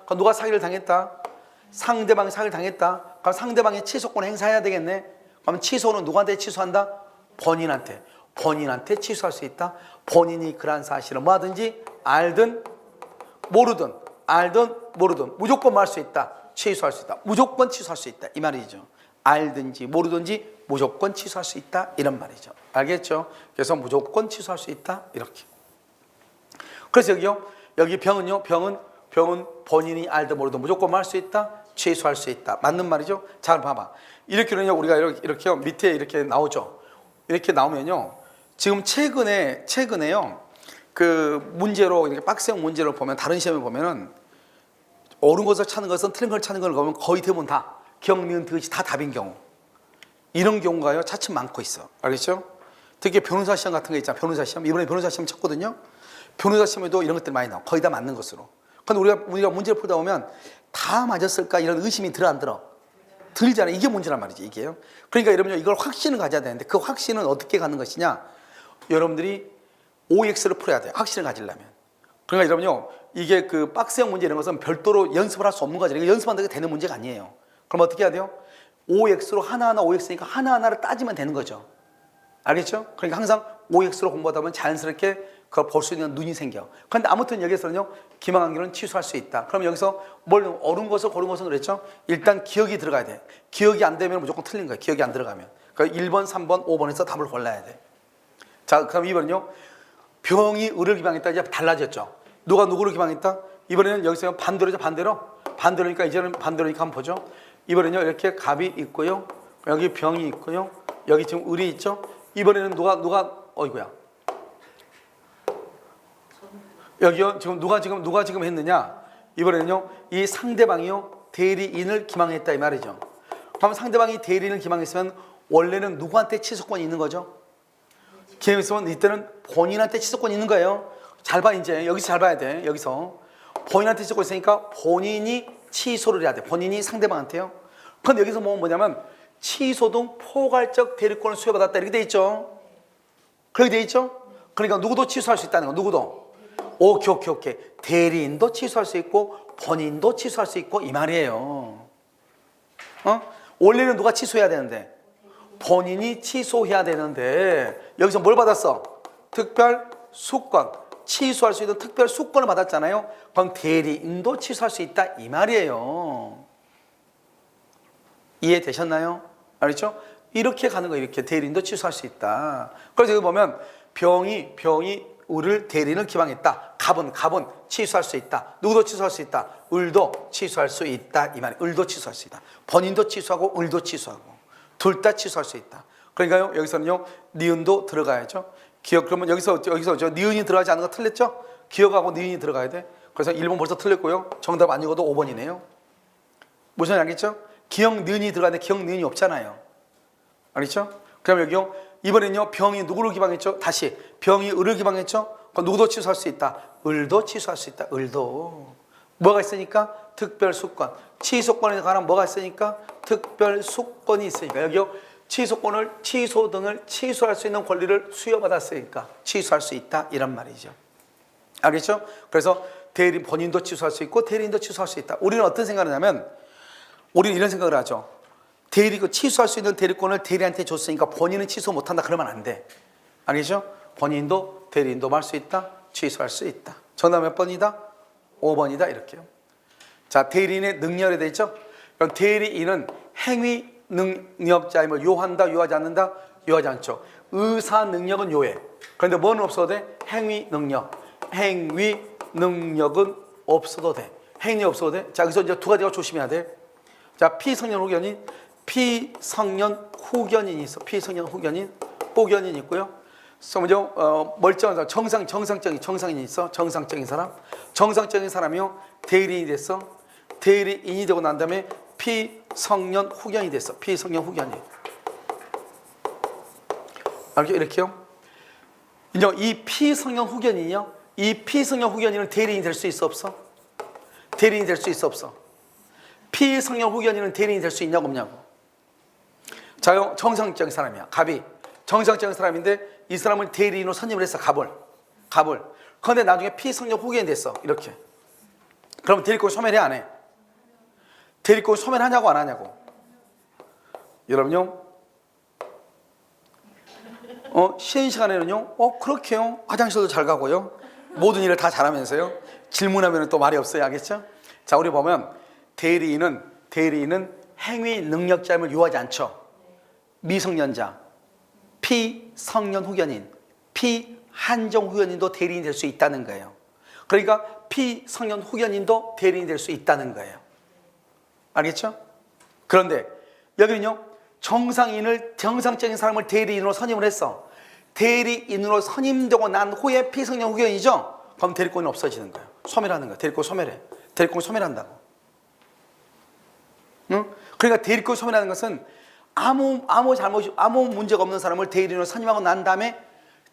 그럼 누가 사기를 당했다? 상대방이 사기를 당했다. 그럼 상대방이 취소권 행사해야 되겠네. 그럼 취소는 누구한테 취소한다? 본인한테 취소할 수 있다. 본인이 그러한 사실을 뭐하든지 알든 모르든 무조건 뭐 할 수 있다. 취소할 수 있다. 무조건 취소할 수 있다 이 말이죠. 알든지 모르든지 무조건 취소할 수 있다 이런 말이죠. 알겠죠? 그래서 무조건 취소할 수 있다 이렇게. 그래서 여기 병은요. 병은 본인이 알든 모르든 무조건 뭐 할 수 있다. 취소할 수 있다. 맞는 말이죠. 잘 봐봐. 이렇게는요 우리가 이렇게 밑에 이렇게 나오죠. 이렇게 나오면요. 지금 최근에요. 그 문제로 이렇게 박스형 문제를 보면 다른 시험에 보면은 옳은 것을 찾는 것은 틀린 걸 찾는 걸 보면 거의 대부분 다 기억, 니은, 디귿이 다 답인 경우. 이런 경우가요 차츰 많고 있어. 알겠죠? 특히 변호사 시험 같은 거 있잖아. 변호사 시험. 이번에 변호사 시험 쳤거든요. 변호사 시험에도 이런 것들이 많이 나와. 거의 다 맞는 것으로. 근데 우리가 문제를 풀다 보면 다 맞았을까 이런 의심이 들어 안 들어? 들잖아요. 이게 문제란 말이지 이게요. 그러니까 여러분요 이걸 확신을 가져야 되는데 그 확신은 어떻게 갖는 것이냐? 여러분들이 OX를 풀어야 돼요. 확신을 가지려면. 그러니까 여러분요 이게 그 박스형 문제 이런 것은 별도로 연습을 할 수 없는 거죠. 이거 연습한다고 되는 문제가 아니에요. 그럼 어떻게 해야 돼요? OX로 하나하나 OX니까 하나하나를 따지면 되는 거죠. 알겠죠? 그러니까 항상 OX로 공부하다 보면 자연스럽게 그걸 볼 수 있는 눈이 생겨. 그런데 아무튼 여기서는요 기망한결은 취소할 수 있다. 그럼 여기서 옳은 것을 고른 것은 그랬죠? 일단 기억이 들어가야 돼. 기억이 안 되면 무조건 틀린 거예요. 기억이 안 들어가면. 그러니까 1번, 3번, 5번에서 답을 골라야 돼. 자, 그럼 2번은요 병이 을을 기망했다. 이제 달라졌죠. 누가 누구를 기망했다? 이번에는 여기서 반대로죠. 반대로니까 이제는 반대로니까 한번 보죠. 이번에는요 이렇게 갑이 있고요. 여기 병이 있고요. 여기 지금 을이 있죠? 이번에는 누가 어이구야. 여기요. 지금 누가 지금 했느냐? 이번에는요. 이 상대방이요. 대리인을 기망했다 이 말이죠. 그럼 상대방이 대리인을 기망했으면 원래는 누구한테 취소권이 있는 거죠? 기망했으면 이때는 본인한테 취소권이 있는 거예요. 잘 봐 이제. 여기서 잘 봐야 돼. 여기서 본인한테 취소권이 있으니까 본인이 취소를 해야 돼. 본인이 상대방한테요. 근데 여기서 뭐냐면 취소 등 포괄적 대리권을 수여받았다 이렇게 돼 있죠. 그렇게 돼 있죠. 그러니까 누구도 취소할 수 있다는 거. 누구도. 오케이. 대리인도 취소할 수 있고 본인도 취소할 수 있고 이 말이에요. 원래는 누가 취소해야 되는데 본인이 취소해야 되는데 여기서 뭘 받았어? 특별 수권. 취소할 수 있는 특별 수권을 받았잖아요. 그럼 대리인도 취소할 수 있다 이 말이에요. 이해되셨나요? 알겠죠? 이렇게 가는 거예요. 이렇게 대리인도 취소할 수 있다. 그래서 여기 보면 병이 을을 대리인을 기망했다. 갑은 취소할 수 있다. 누구도 취소할 수 있다. 을도 취소할 수 있다 이 말이에요. 을도 취소할 수 있다. 본인도 취소하고 을도 취소하고 둘 다 취소할 수 있다. 그러니까요 여기서는요 니은도 들어가야죠. 기억. 그러면 여기서 저 니은이 들어가지 않은 거 틀렸죠? 기억하고 니은이 들어가야 돼. 그래서 1번 벌써 틀렸고요. 정답 안 읽어도 5번이네요. 무슨 말인지 알겠죠? 기억 니은이 들어가는데 기억 니은이 없잖아요. 알겠죠? 그럼 여기요. 이번엔요 병이 누구를 기망했죠? 다시 병이 을을 기망했죠? 그럼 누구도 취소할 수 있다. 을도 취소할 수 있다. 을도. 뭐가 있으니까? 특별수권. 취소권에 관한 뭐가 있으니까? 특별수권이 있으니까. 여기요. 취소 등을 취소할 수 있는 권리를 수여받았으니까 취소할 수 있다 이런 말이죠. 알겠죠? 그래서 대리인 본인도 취소할 수 있고 대리인도 취소할 수 있다. 우리는 어떤 생각을 하냐면 우리는 이런 생각을 하죠. 취소할 수 있는 대리권을 대리한테 줬으니까 본인은 취소 못한다 그러면 안 돼. 알겠죠? 본인도 대리인도 할 수 있다. 취소할 수 있다. 정답 몇 번이다? 5번이다 이렇게요. 자, 대리인의 능력에 되어 있죠? 그럼 대리인은 행위 능력자임을 요한다, 요하지 않는다? 요하지 않죠. 의사 능력은 요해. 그런데 뭐는 없어도 돼? 행위 능력. 행위 능력은 없어도 돼. 행위 없어도 돼. 자, 그래서 이제 두 가지가 조심해야 돼. 자, 피성년 후견인 있어. 피성년 후견인 있고요. 먼저 멀쩡한 사람, 정상인이 있어. 정상적인 사람. 정상적인 사람이요. 대리인이 됐어. 대리인이 되고 난 다음에 피성년 후견이 됐어. 피성년 후견이. 알죠? 이렇게요. 이제 이 피성년 후견인이요. 이 피성년 후견인은 대리인이 될 수 있어 없어? 대리인이 될 수 있어 없어? 피성년 후견인은 대리인이 될 수 있냐고 없냐고. 자, 정상적인 사람이야. 갑이 정상적인 사람인데 이 사람을 대리인으로 선임을 했어. 갑을. 그런데 나중에 피성년 후견이 됐어. 이렇게. 그럼 대리권 소멸해 안 해? 대리권 소멸하냐고 안 하냐고. 여러분요. 쉬는 시간에는요. 그렇게요. 화장실도 잘 가고요. 모든 일을 다 잘하면서요. 질문하면 또 말이 없어요. 알겠죠? 자, 우리 보면 대리인은 행위 능력자임을 요하지 않죠. 미성년자, 피성년 후견인, 피한정 후견인도 대리인이 될 수 있다는 거예요. 그러니까 피성년 후견인도 대리인이 될 수 있다는 거예요. 알겠죠? 그런데 여기는요. 정상적인 사람을 대리인으로 선임을 했어. 대리인으로 선임되고 난 후에 피성년 후견이죠? 그럼 대리권이 없어지는 거예요. 소멸하는 거예요. 대리권 소멸해. 대리권 소멸한다고. 응? 그러니까 대리권 소멸하는 것은 아무 문제가 없는 사람을 대리인으로 선임하고 난 다음에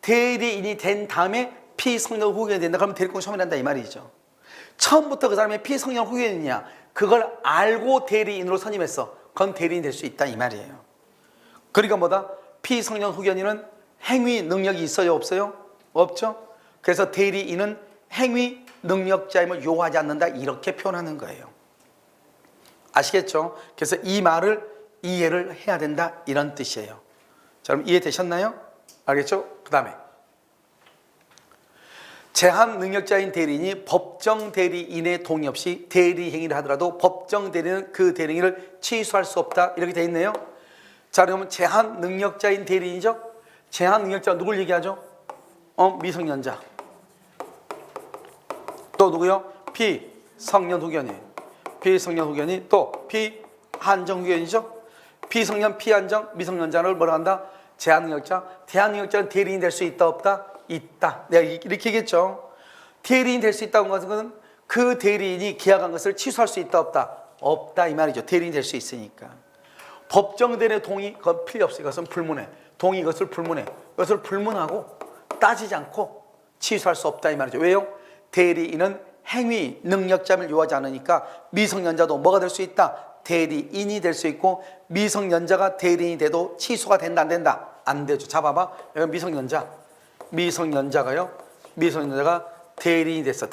대리인이 된 다음에 피성년 후견이 된다. 그러면 대리권 소멸한다 이 말이죠. 처음부터 그 사람이 피성년 후견이냐 그걸 알고 대리인으로 선임했어. 그건 대리인이 될 수 있다 이 말이에요. 그러니까 뭐다? 피성년 후견인은 행위 능력이 있어요 없어요? 없죠. 그래서 대리인은 행위 능력자임을 요하지 않는다 이렇게 표현하는 거예요. 아시겠죠? 그래서 이 말을 이해를 해야 된다 이런 뜻이에요. 자, 그럼 이해되셨나요? 알겠죠? 그 다음에 제한 능력자인 대리인이 법정 대리인의 동의 없이 대리 행위를 하더라도 법정 대리인은 그 대리 행위를 취소할 수 없다 이렇게 돼 있네요. 자, 그러면 제한 능력자인 대리인이죠? 제한 능력자 누굴 얘기하죠? 미성년자. 또 누구요? 피성년 후견인. 피성년 후견인 또 피한정 후견이죠? 비성년, 피한정, 미성년자를 뭐라 한다? 제한능력자. 제한능력자는 대리인 될 수 있다, 없다? 있다. 내가 이렇게 얘기했죠. 대리인 될 수 있다는 것은 그 대리인이 계약한 것을 취소할 수 있다, 없다? 없다 이 말이죠. 대리인 될 수 있으니까. 법정대리인의 동의, 그건 필요 없어요. 이것은 불문해. 동의, 이것을 불문해. 이것을 불문하고 따지지 않고 취소할 수 없다 이 말이죠. 왜요? 대리인은 행위 능력자를 요하지 않으니까 미성년자도 뭐가 될 수 있다? 대리인이 될 수 있고, 미성년자가 대리인이 돼도 취소가 된다, 안 된다? 안 되죠. 자, 봐봐. 여기 미성년자. 미성년자가요. 미성년자가 대리인이 됐어.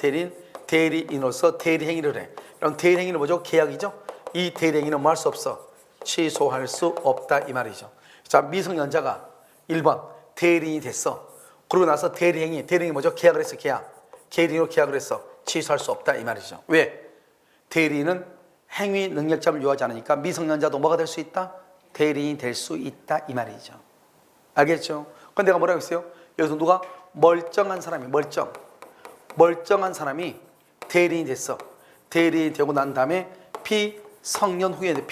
대리인으로서 대리행위를 해. 그럼 대리행위는 뭐죠? 계약이죠. 이 대리행위는 뭐 할 수 없어? 취소할 수 없다 이 말이죠. 자, 미성년자가 1번 대리인이 됐어. 그러고 나서 대리행위 뭐죠? 계약을 했어. 대리인으로 계약을 했어. 취소할 수 없다 이 말이죠. 왜? 대리인은 행위 능력자를 요하지 않으니까 미성년자도 뭐가 될 수 있다? 대리인이 될 수 있다 이 말이죠. 알겠죠? 그럼 내가 뭐라고 했어요? 여기서 누가 멀쩡한 사람이 멀쩡한 사람이 대리인이 됐어. 대리인이 되고 난 다음에 피성년 후견이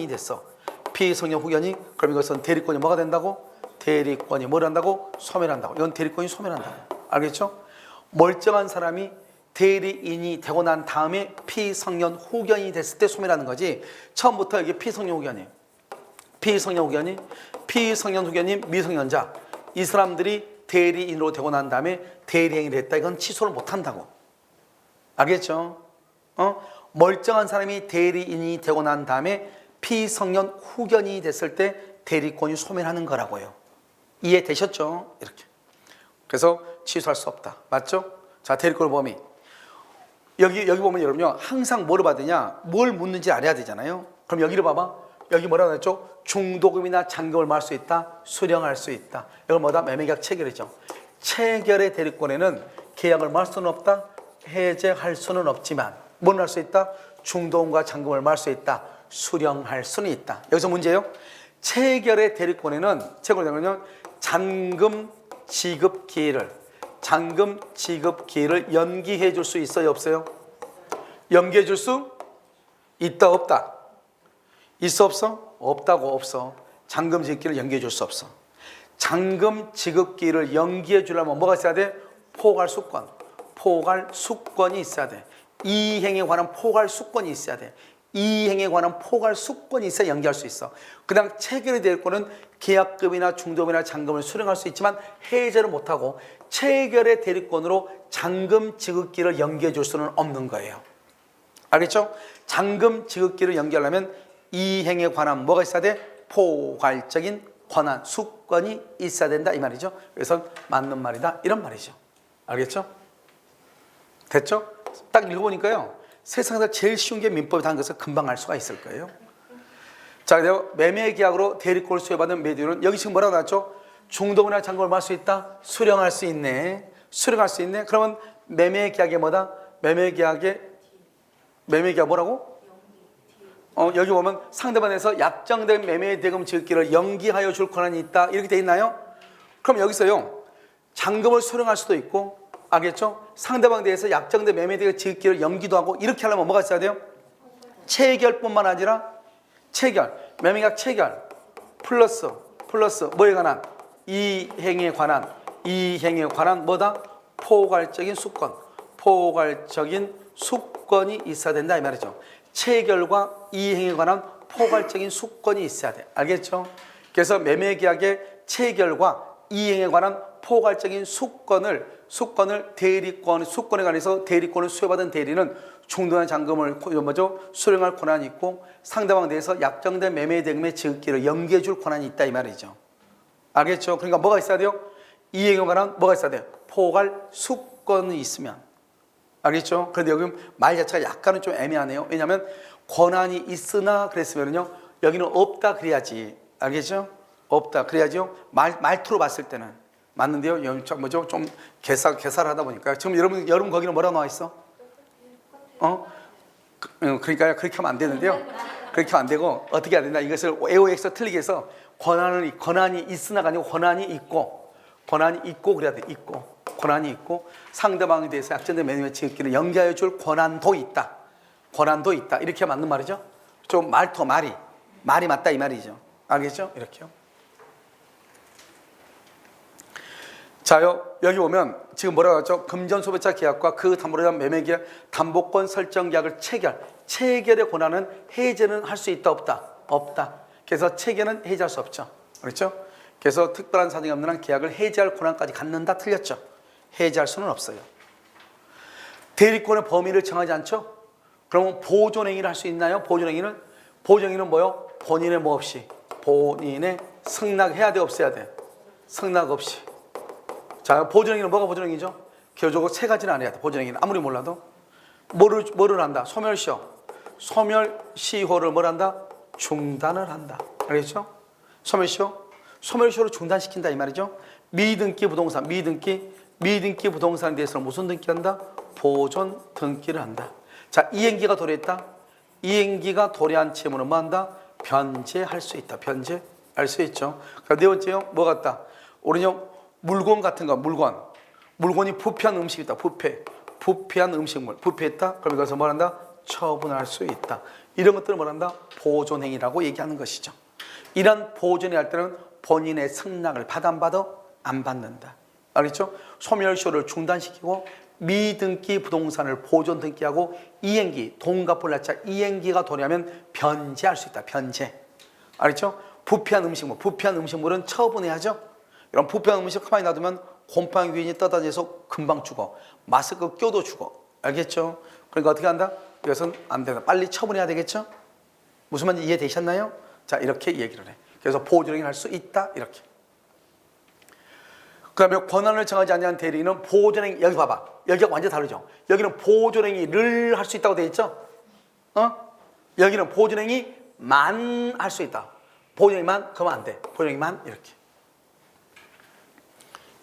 됐어. 피성년 후견이, 그럼 이것은 대리권이 뭐가 된다고? 대리권이 뭘 한다고? 소멸한다고. 이건 대리권이 소멸한다고. 알겠죠? 멀쩡한 사람이 대리인이 되고 난 다음에 피성년 후견이 됐을 때 소멸하는 거지, 처음부터 이게 피성년 후견이에요. 피성년 후견이 미성년자, 이 사람들이 대리인으로 되고 난 다음에 대리행위를 했다, 이건 취소를 못 한다고. 알겠죠? 멀쩡한 사람이 대리인이 되고 난 다음에 피성년 후견이 됐을 때 대리권이 소멸하는 거라고요. 이해되셨죠? 이렇게. 그래서 취소할 수 없다. 맞죠? 자, 대리권 범위. 여기 보면 여러분요, 항상 뭐를 받으냐? 뭘 묻는지 알아야 되잖아요. 그럼 여기를 봐봐. 여기 뭐라고 했죠? 중도금이나 잔금을 말할 수 있다. 수령할 수 있다. 이걸 뭐다? 매매계약 체결이죠. 체결의 대리권에는 계약을 말 수는 없다. 해제할 수는 없지만 뭘 할 수 있다? 중도금과 잔금을 말 수 있다. 수령할 수는 있다. 여기서 문제예요. 체결의 대리권에는 잔금 지급 기일을 연기해 줄 수 있어요, 없어요? 연기해 줄 수 있다, 없다? 있어, 없어? 없다고. 없어. 잔금 지급기를 연기해 줄 수 없어. 잔금 지급기를 연기해 주려면 뭐가 있어야 돼? 포괄수권이 있어야 돼. 이 행에 관한 포괄수권이 있어야 돼. 이 행에 관한 포괄수권이 있어야 연기할 수 있어. 그냥 체결이 될 거는 계약금이나 중도금이나 잔금을 수령할 수 있지만 해제를 못하고, 체결의 대리권으로 잔금 지급기를 연기해 줄 수는 없는 거예요. 알겠죠? 잔금 지급기를 연기하려면 이 행에 관한 뭐가 있어야 돼? 포괄적인 권한, 수권이 있어야 된다 이 말이죠. 그래서 맞는 말이다 이런 말이죠. 알겠죠? 됐죠? 딱 읽어보니까요, 세상에서 제일 쉬운 게 민법이라는 것을 금방 알 수가 있을 거예요. 자, 매매계약으로 대리권을 수여받은 매도인은 여기 지금 뭐라고 나왔죠? 중도금이나 잔금을 말 수 있다? 수령할 수 있네. 그러면 매매계약이 뭐다? 매매계약 뭐라고? 여기 보면 상대방에서 약정된 매매대금 지급기를 연기하여 줄 권한이 있다 이렇게 돼 있나요? 그럼 여기서요, 잔금을 수령할 수도 있고, 알겠죠? 상대방에 대해서 약정된 매매대금 지급기를 연기도 하고, 이렇게 하려면 뭐가 있어야 돼요? 체결뿐만 아니라 매매계약 체결 플러스 뭐에 관한? 이 행에 관한 뭐다? 포괄적인 수권이 있어야 된다 이 말이죠. 체결과 이행에 관한 포괄적인 수권이 있어야 돼. 알겠죠? 그래서 매매계약의 체결과 이행에 관한 포괄적인 수권에 관해서 대리권을 수여받은 대리는 중도나 잔금을 수령할 권한이 있고, 상대방에 대해서 약정된 매매대금의 지급기를 연기해 줄 권한이 있다 이 말이죠. 알겠죠? 그러니까 뭐가 있어야 돼요? 이행에 관한 뭐가 있어야 돼요? 포괄 수권이 있으면. 알겠죠? 그런데 여기 말 자체가 약간은 좀 애매하네요. 왜냐하면 권한이 있으나 그랬으면요, 여기는 없다 그래야지. 알겠죠? 없다 그래야죠. 말투로 봤을 때는 맞는데요. 좀 개살하다 보니까 지금 여러분 거기는 뭐라고 나와 있어? 그러니까 그렇게 하면 안 되는데요. 그렇게 하면 안 되고 어떻게 해야 된다? 이것을 AOX 틀리게 해서 권한이 있으나가 아니고 권한이 있고 그래야 돼. 권한이 있고 상대방에 대해서 약정된 매매 지급기를 연기하여 줄 권한도 있다. 이렇게 맞는 말이죠. 좀 말터 말이 맞다 이 말이죠. 알겠죠? 이렇게요. 자요, 여기 보면 지금 뭐라고 하죠? 금전소비자 계약과 그 담보로 대한 매매계약, 담보권 설정 계약을 체결의 권한은 해제는 할 수 있다 없다? 없다. 그래서 체결은 해제할 수 없죠. 그렇죠? 그래서 특별한 사정이 없는 한 계약을 해제할 권한까지 갖는다. 틀렸죠? 해제할 수는 없어요. 대리권의 범위를 정하지 않죠? 그러면 보존행위를 할 수 있나요? 보존행위는 뭐요? 본인의 뭐 없이, 본인의 승낙해야 돼 없어야 돼? 승낙 없이. 자, 보존행위는 뭐가 보존행위죠? 기본적으로 세 가지는 안 해야 돼. 보존행위는 아무리 몰라도 뭐를 한다? 소멸시효를 뭘 한다? 중단을 한다. 알겠죠? 소멸시효를 중단시킨다 이 말이죠. 미등기 부동산, 미등기 부동산에 대해서는 무슨 등기한다? 보존 등기를 한다. 자, 이행기가 도래했다. 이행기가 도래한 채무는 뭐 한다? 변제할 수 있다. 변제할 수 있죠. 네 번째요, 뭐 같다? 우리는 물건 같은 거, 물건이 부패한 음식이 있다. 부패한 음식물, 부패했다. 그럼 이것을 뭐 한다? 처분할 수 있다. 이런 것들을 뭐 한다? 보존행위라고 얘기하는 것이죠. 이런 보존이 할 때는 본인의 승낙을 받아 안 받아? 안 받는다. 알겠죠? 소멸시효를 중단시키고 미등기 부동산을 보존 등기하고 이행기, 동갑을 낳자 이행기가 도래하면 변제할 수 있다. 변제. 알겠죠? 부패한 음식물은 처분해야죠. 이런 부패한 음식 가만히 놔두면 곰팡이 유인이 떠다니면서 금방 죽어. 마스크 껴도 죽어. 알겠죠? 그러니까 어떻게 한다? 이것은 안 된다. 빨리 처분해야 되겠죠? 무슨 말인지 이해되셨나요? 자, 이렇게 얘기를 해. 그래서 보존행위를 할 수 있다. 이렇게. 그러면 권한을 정하지 않는 대리인은 보존행위, 여기 봐봐. 여기가 완전 다르죠? 여기는 보존행위를 할 수 있다고 되어 있죠? 여기는 보존행위만 할 수 있다. 보존행위만, 그러면 안 돼. 보존행위만 이렇게.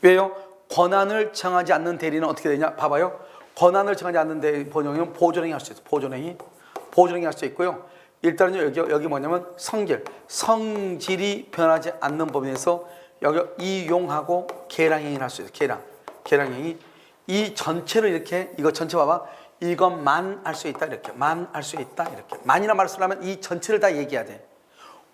왜요? 권한을 정하지 않는 대리는 어떻게 되냐? 봐봐요. 권한을 정하지 않는 대리 보존행위는 보존행위 할 수 있어요. 보존행위 할 수 있고요. 일단은요, 여기 뭐냐면 성질이 변하지 않는 범위에서 여기 이용하고 계량행위를 할 수 있어요. 계량행위. 이 전체를 이렇게, 이거 전체 봐봐. 이것만 할 수 있다. 이렇게. 만 할 수 있다. 이렇게. 만이나 말을 쓰려면 이 전체를 다 얘기해야 돼.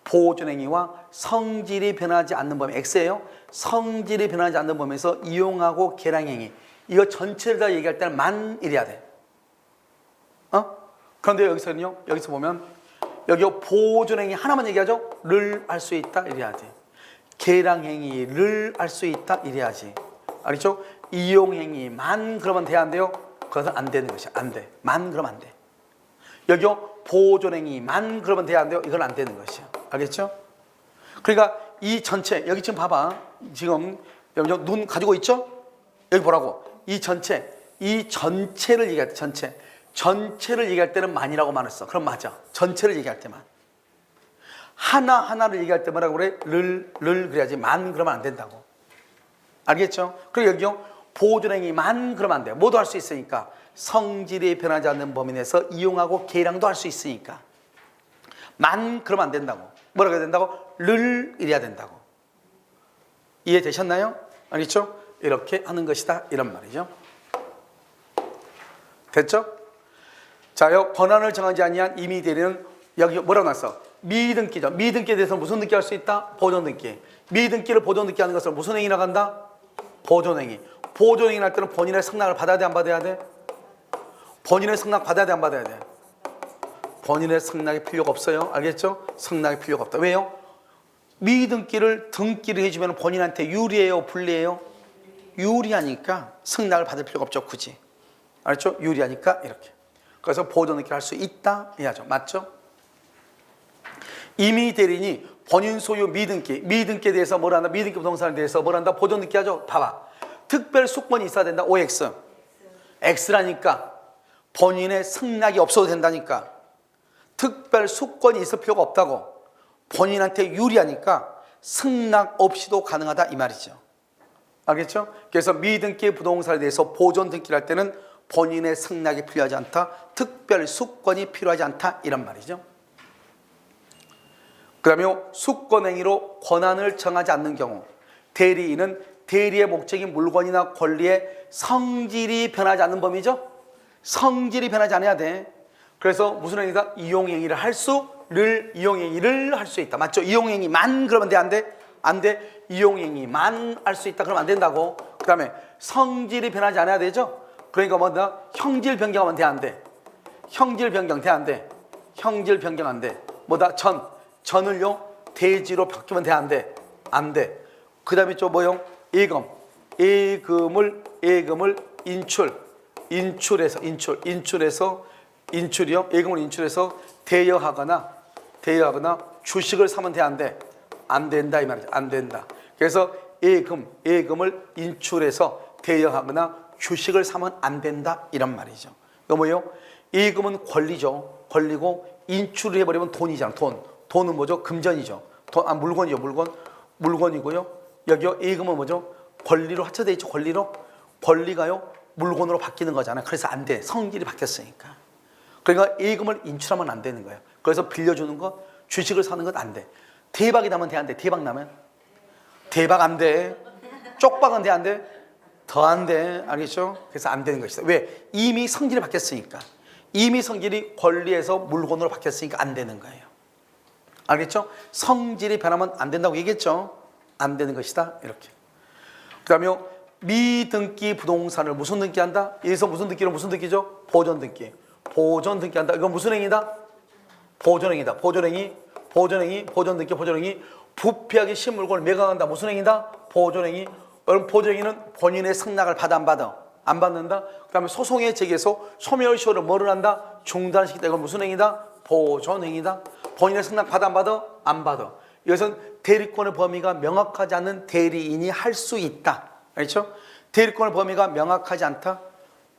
보존행위와 성질이 변하지 않는 범위, X예요. 성질이 변하지 않는 범위에서 이용하고 계량행위. 이거 전체를 다 얘기할 때는 만 이래야 돼. 그런데 여기서 보면 여기 보존행위 하나만 얘기하죠. 를 할 수 있다 이래야 돼. 계량행위를 할 수 있다 이래야지. 알겠죠? 이용행위만 그러면 돼 안 돼요? 그것은 안 되는 것이야. 안 돼. 만 그러면 안 돼. 여기요 보존행위만 그러면 돼 안 돼요? 이건 안 되는 것이야. 알겠죠? 그러니까 이 전체 여기 지금 봐봐. 지금 눈 가지고 있죠? 여기 보라고. 이 전체를 얘기할 때 전체를 얘기할 때는 만이라고 말을 써. 그럼 맞아. 전체를 얘기할 때만. 하나하나를 얘기할 때 뭐라고 그래? 를 그래야지. 만 그러면 안 된다고. 알겠죠? 그리고 여기요 보존행위만 그러면 안 돼요. 모두 할 수 있으니까. 성질이 변하지 않는 범위 내에서 이용하고 계량도 할 수 있으니까. 만 그러면 안 된다고. 뭐라고 해야 된다고? 를 이래야 된다고. 이해되셨나요? 알겠죠? 이렇게 하는 것이다 이런 말이죠. 됐죠? 자요, 권한을 정하지 아니한 임의 대리는 여기 뭐라고 놨어? 미등기죠. 미등기에 대해서 무슨 등기 할 수 있다? 보존등기. 미등기를 보존등기하는 것을 무슨 행위라고 한다? 보존행위. 보존행위를 할 때는 본인의 승낙을 받아야 돼 안 받아야 돼? 본인의 승낙 받아야 돼 안 받아야 돼? 본인의 승낙이 필요가 없어요. 알겠죠? 승낙이 필요가 없다. 왜요? 미등기를 등기를 해주면 본인한테 유리해요? 불리해요? 유리하니까 승낙을 받을 필요가 없죠. 굳이. 알겠죠? 유리하니까 이렇게. 그래서 보존등기를 할 수 있다 해야죠. 맞죠? 임의 대리인이 본인 소유 미등기에 대해서 뭘 한다? 미등기 부동산에 대해서 뭘 한다? 보존등기 하죠. 봐봐. 특별 수권이 있어야 된다. OX. X라니까 본인의 승낙이 없어도 된다니까. 특별 수권이 있을 필요가 없다고. 본인한테 유리하니까 승낙 없이도 가능하다 이 말이죠. 알겠죠? 그래서 미등기 부동산에 대해서 보존 등기를 할 때는 본인의 승낙이 필요하지 않다. 특별 수권이 필요하지 않다 이런 말이죠. 그 다음에 수권행위로 권한을 정하지 않는 경우 대리인은 대리의 목적인 물건이나 권리의 성질이 변하지 않는 범위죠. 성질이 변하지 않아야 돼. 그래서 무슨 행위다? 이용행위를 할 수, 이용행위를 할 수 있다. 맞죠? 이용행위만 그러면 돼? 안 돼? 안 돼. 이용행위만 할 수 있다. 그러면 안 된다고. 그 다음에 성질이 변하지 않아야 되죠? 그러니까 뭐다? 형질 변경하면 돼? 안 돼? 형질 변경 돼? 안 돼? 형질 변경 안 돼. 뭐다? 전을요? 대지로 바뀌면 돼? 안 돼? 안 돼. 그 다음에 또 뭐요? 예금을 예금을 인출해서 대여하거나 주식을 사면 돼? 안 돼? 안 된다 이 말이죠. 안 된다. 그래서 예금을 인출해서 대여하거나 주식을 사면 안 된다 이런 말이죠. 이거 뭐예요? 예금은 권리죠. 권리고 인출을 해버리면 돈이잖아. 돈은 뭐죠? 금전이죠. 물건이죠. 물건이고요. 여기요 예금은 뭐죠? 권리로 합쳐져 있죠. 권리가요 물건으로 바뀌는 거잖아요. 그래서 안 돼. 성질이 바뀌었으니까. 그러니까 예금을 인출하면 안 되는 거예요. 그래서 빌려주는 거, 주식을 사는 건 안 돼. 대박이 나면 돼? 안 돼? 대박 나면? 대박 안 돼. 쪽박은 돼? 안 돼? 더 안 돼. 알겠죠? 그래서 안 되는 것이다. 왜? 이미 성질이 바뀌었으니까. 이미 성질이 권리에서 물건으로 바뀌었으니까 안 되는 거예요. 알겠죠? 성질이 변하면 안 된다고 얘기했죠? 안 되는 것이다. 이렇게. 그 다음에 미등기 부동산을 무슨 등기한다? 여기서 무슨 등기로 무슨 등기죠? 보존등기. 보존등기한다. 이건 무슨 행위다? 보존행위다. 보존등기. 부패하게 신물건을 매각한다. 무슨 행위다? 보존행위. 여러분 보존행위는 본인의 승낙을 받아 안 받아? 안 받는다. 그 다음에 소송에 제기해서 소멸시효를 뭐를 한다? 중단시키다. 이건 무슨 행위다? 보존행위다. 본인의 승낙 받아 안 받아? 안 받아. 이것은 대리권의 범위가 명확하지 않은 대리인이 할 수 있다. 알겠죠? 대리권의 범위가 명확하지 않다.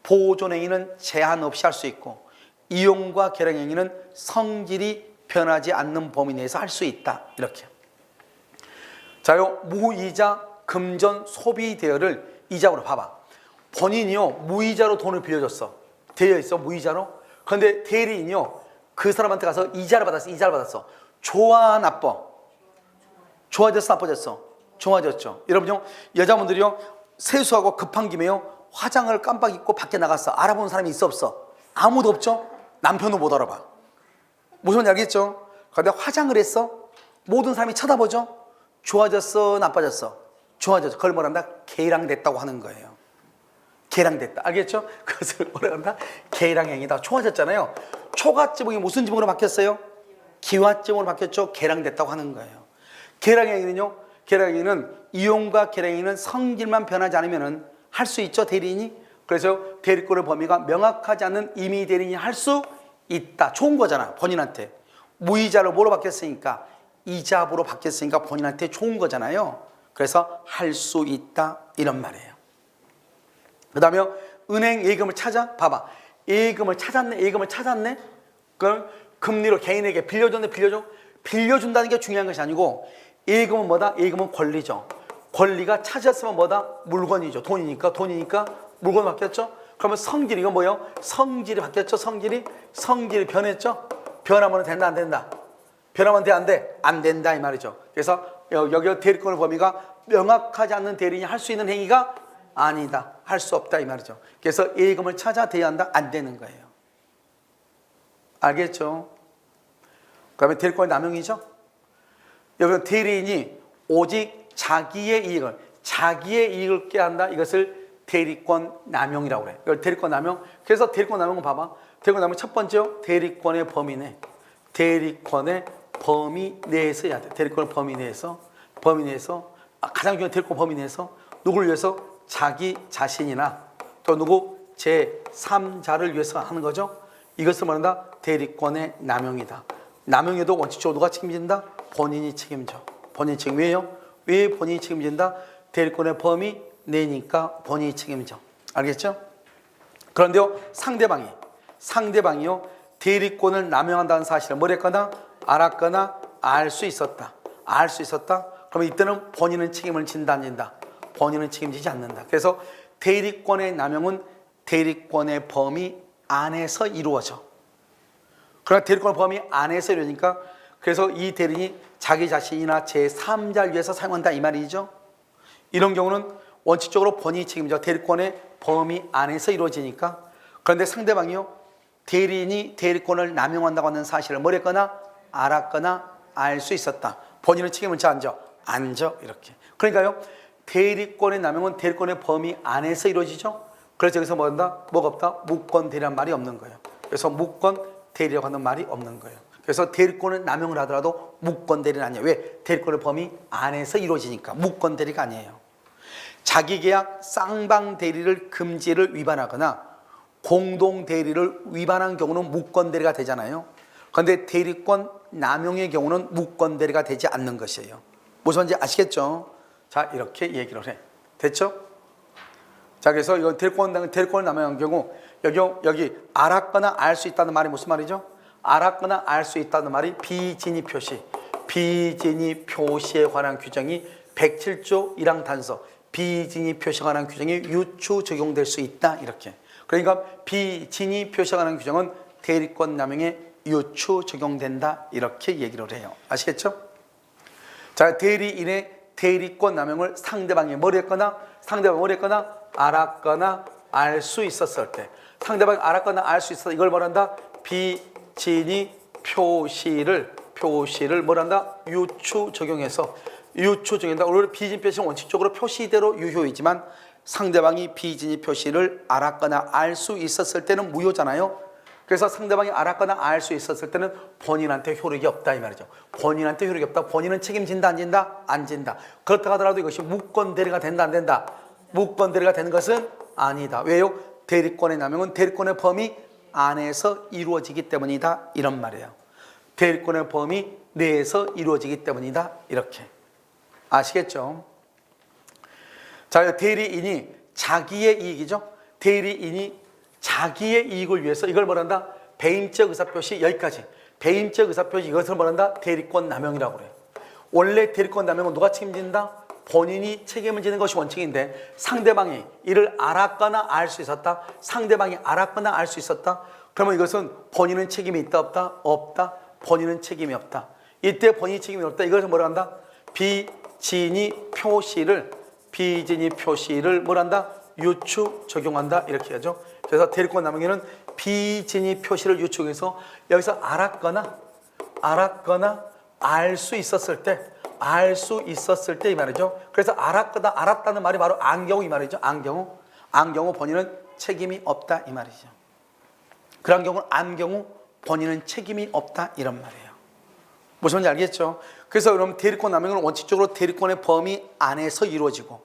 보존행위는 제한 없이 할 수 있고 이용과 계량행위는 성질이 변하지 않는 범위 내에서 할 수 있다. 이렇게. 자요, 무이자 금전 소비 대여를 이자로 봐봐. 본인이요 무이자로 돈을 빌려줬어. 대여 있어 무이자로. 그런데 대리인이요 그 사람한테 가서 이자를 받았어. 좋아 나빠? 좋아졌어 나빠졌어? 좋아졌죠. 여러분요 여자분들이요 세수하고 급한 김에요 화장을 깜빡 잊고 밖에 나갔어. 알아보는 사람이 있어 없어? 아무도 없죠. 남편도 못 알아봐. 무슨 말인지 알겠죠? 그런데 화장을 했어. 모든 사람이 쳐다보죠. 좋아졌어 나빠졌어? 좋아졌어. 그걸 뭐란다? 개량됐다고 하는 거예요. 개량됐다. 알겠죠? 그것을 뭐라 한다? 개량행위다. 좋아졌잖아요. 초가지붕이 무슨 지붕으로 바뀌었어요? 기와지붕으로 바뀌었죠. 개량됐다고 하는 거예요. 개량행위는요. 개량행위는 이용과 계량행위는 성질만 변하지 않으면 할 수 있죠. 대리인이. 그래서 대리권의 범위가 명확하지 않은 임의 대리인이 할 수 있다. 좋은 거잖아. 본인한테. 무이자로 뭐로 바뀌었으니까 이자부로 바뀌었으니까 본인한테 좋은 거잖아요. 그래서 할 수 있다. 이런 말이에요. 그 다음에 은행 예금을 찾아? 봐봐. 예금을 찾았네? 그럼 금리로 개인에게 빌려준다는 게 중요한 것이 아니고 예금은 뭐다? 예금은 권리죠. 권리가 찾았으면 뭐다? 물건이죠. 돈이니까 물건 바뀌었죠? 그러면 성질이 이건 뭐예요? 성질이 바뀌었죠? 성질이 변했죠? 변하면 된다 안 된다? 변하면 돼 안 돼? 안 된다 이 말이죠. 그래서 여기 대리권의 범위가 명확하지 않는 대리인이 할 수 있는 행위가 아니다. 할 수 없다 이 말이죠. 그래서 예금을 찾아 대여한다? 안 되는 거예요. 알겠죠? 그 다음에 대리권의 남용이죠. 여기 대리인이 오직 자기의 이익을 꾀한다. 이것을 대리권 남용이라고 그래. 이걸 대리권 남용. 그래서 대리권 남용은 봐봐. 대리권 남용 첫 번째요. 대리권의 범위 내. 대리권의 범위 내에서 해야 돼. 대리권의 범위 내에서 가장 중요한 대리권 범위 내에서 누구를 위해서? 자기 자신이나 또 누구? 제3자를 위해서 하는 거죠. 이것을 말한다. 대리권의 남용이다. 남용에도 원칙적으로 누가 책임진다? 본인이 책임져. 본인이 책임. 왜요? 왜 본인이 책임진다? 대리권의 범위 내니까 본인이 책임져. 알겠죠? 그런데요, 상대방이요, 대리권을 남용한다는 사실을 뭐랬거나 알았거나 알 수 있었다. 그러면 이때는 본인은 책임을 진다, 안 진다? 본인은 책임지지 않는다. 그래서 대리권의 남용은 대리권의 범위 안에서 이루어져. 그러나 대리권의 범위 안에서 이루어지니까 그래서 이 대리인이 자기 자신이나 제3자를 위해서 사용한다 이 말이죠. 이런 경우는 원칙적으로 본인이 책임져. 대리권의 범위 안에서 이루어지니까. 그런데 상대방이요, 대리인이 대리권을 남용한다고 하는 사실을 뭐랬거나 알았거나 알 수 있었다. 본인은 책임을 져 안져 이렇게. 그러니까요. 대리권의 남용은 대리권의 범위 안에서 이루어지죠. 그래서 여기서 뭐가 없다? 무권 대리란 말이 없는 거예요. 그래서 무권 대리라고 하는 말이 없는 거예요. 그래서 대리권을 남용을 하더라도 무권 대리는 아니에요. 왜? 대리권의 범위 안에서 이루어지니까 무권 대리가 아니에요. 자기계약 쌍방 대리를 금지를 위반하거나 공동 대리를 위반한 경우는 무권 대리가 되잖아요. 그런데 대리권 남용의 경우는 무권 대리가 되지 않는 것이에요. 무슨 말인지 아시겠죠? 자, 이렇게 얘기를 해. 됐죠? 자, 그래서 이건 대리권을 남용한 경우 여기 알았거나 알 수 있다는 말이 무슨 말이죠? 알았거나 알 수 있다는 말이 비진위 표시. 비진위 표시에 관한 규정이 107조 1항 단서. 비진위 표시에 관한 규정이 유추 적용될 수 있다. 이렇게. 그러니까 비진위 표시에 관한 규정은 대리권 남용에 유추 적용된다. 이렇게 얘기를 해요. 아시겠죠? 자, 대리인의 대리권 남용을 상대방이 뭘 했거나 알았거나 알 수 있었을 때, 상대방이 알았거나 알 수 있었다. 이걸 뭐란다? 비진위 표시를 뭐란다? 유추 적용해서 오늘 비진위 표시는 원칙적으로 표시대로 유효이지만 상대방이 비진위 표시를 알았거나 알 수 있었을 때는 무효잖아요. 그래서 상대방이 알았거나 알 수 있었을 때는 본인한테 효력이 없다 이 말이죠. 본인한테 효력이 없다. 본인은 책임진다 안 진다? 안 진다. 그렇다 하더라도 이것이 무권 대리가 된다 안 된다? 무권 대리가 되는 것은 아니다. 왜요? 대리권의 남용은 대리권의 범위 안에서 이루어지기 때문이다. 이런 말이에요. 대리권의 범위 내에서 이루어지기 때문이다. 이렇게. 아시겠죠? 자, 대리인이 자기의 이익이죠. 대리인이 자기의 이익을 위해서 이걸 뭐란다? 배임적 의사표시 여기까지. 배임적 의사표시 이것을 뭐란다? 대리권 남용이라고 그래요. 원래 대리권 남용은 누가 책임진다? 본인이 책임을 지는 것이 원칙인데 상대방이 이를 알았거나 알 수 있었다. 상대방이 알았거나 알 수 있었다. 그러면 이것은 본인은 책임이 있다 없다? 없다. 본인은 책임이 없다. 이때 본인이 책임이 없다. 이것을 뭐라 한다? 비진위 표시를 뭐란다? 유추 적용한다. 이렇게 하죠. 그래서 대리권 남용에는 비진위 표시를 유추해서 여기서 알았거나 알 수 있었을 때 이 말이죠. 그래서 알았다는 말이 바로 안경우 이 말이죠. 안경우 본인은 책임이 없다 이 말이죠. 그런 경우는 안경우 본인은 책임이 없다 이런 말이에요. 무슨 말인지 알겠죠? 그래서 그럼 대리권 남용은 원칙적으로 대리권의 범위 안에서 이루어지고,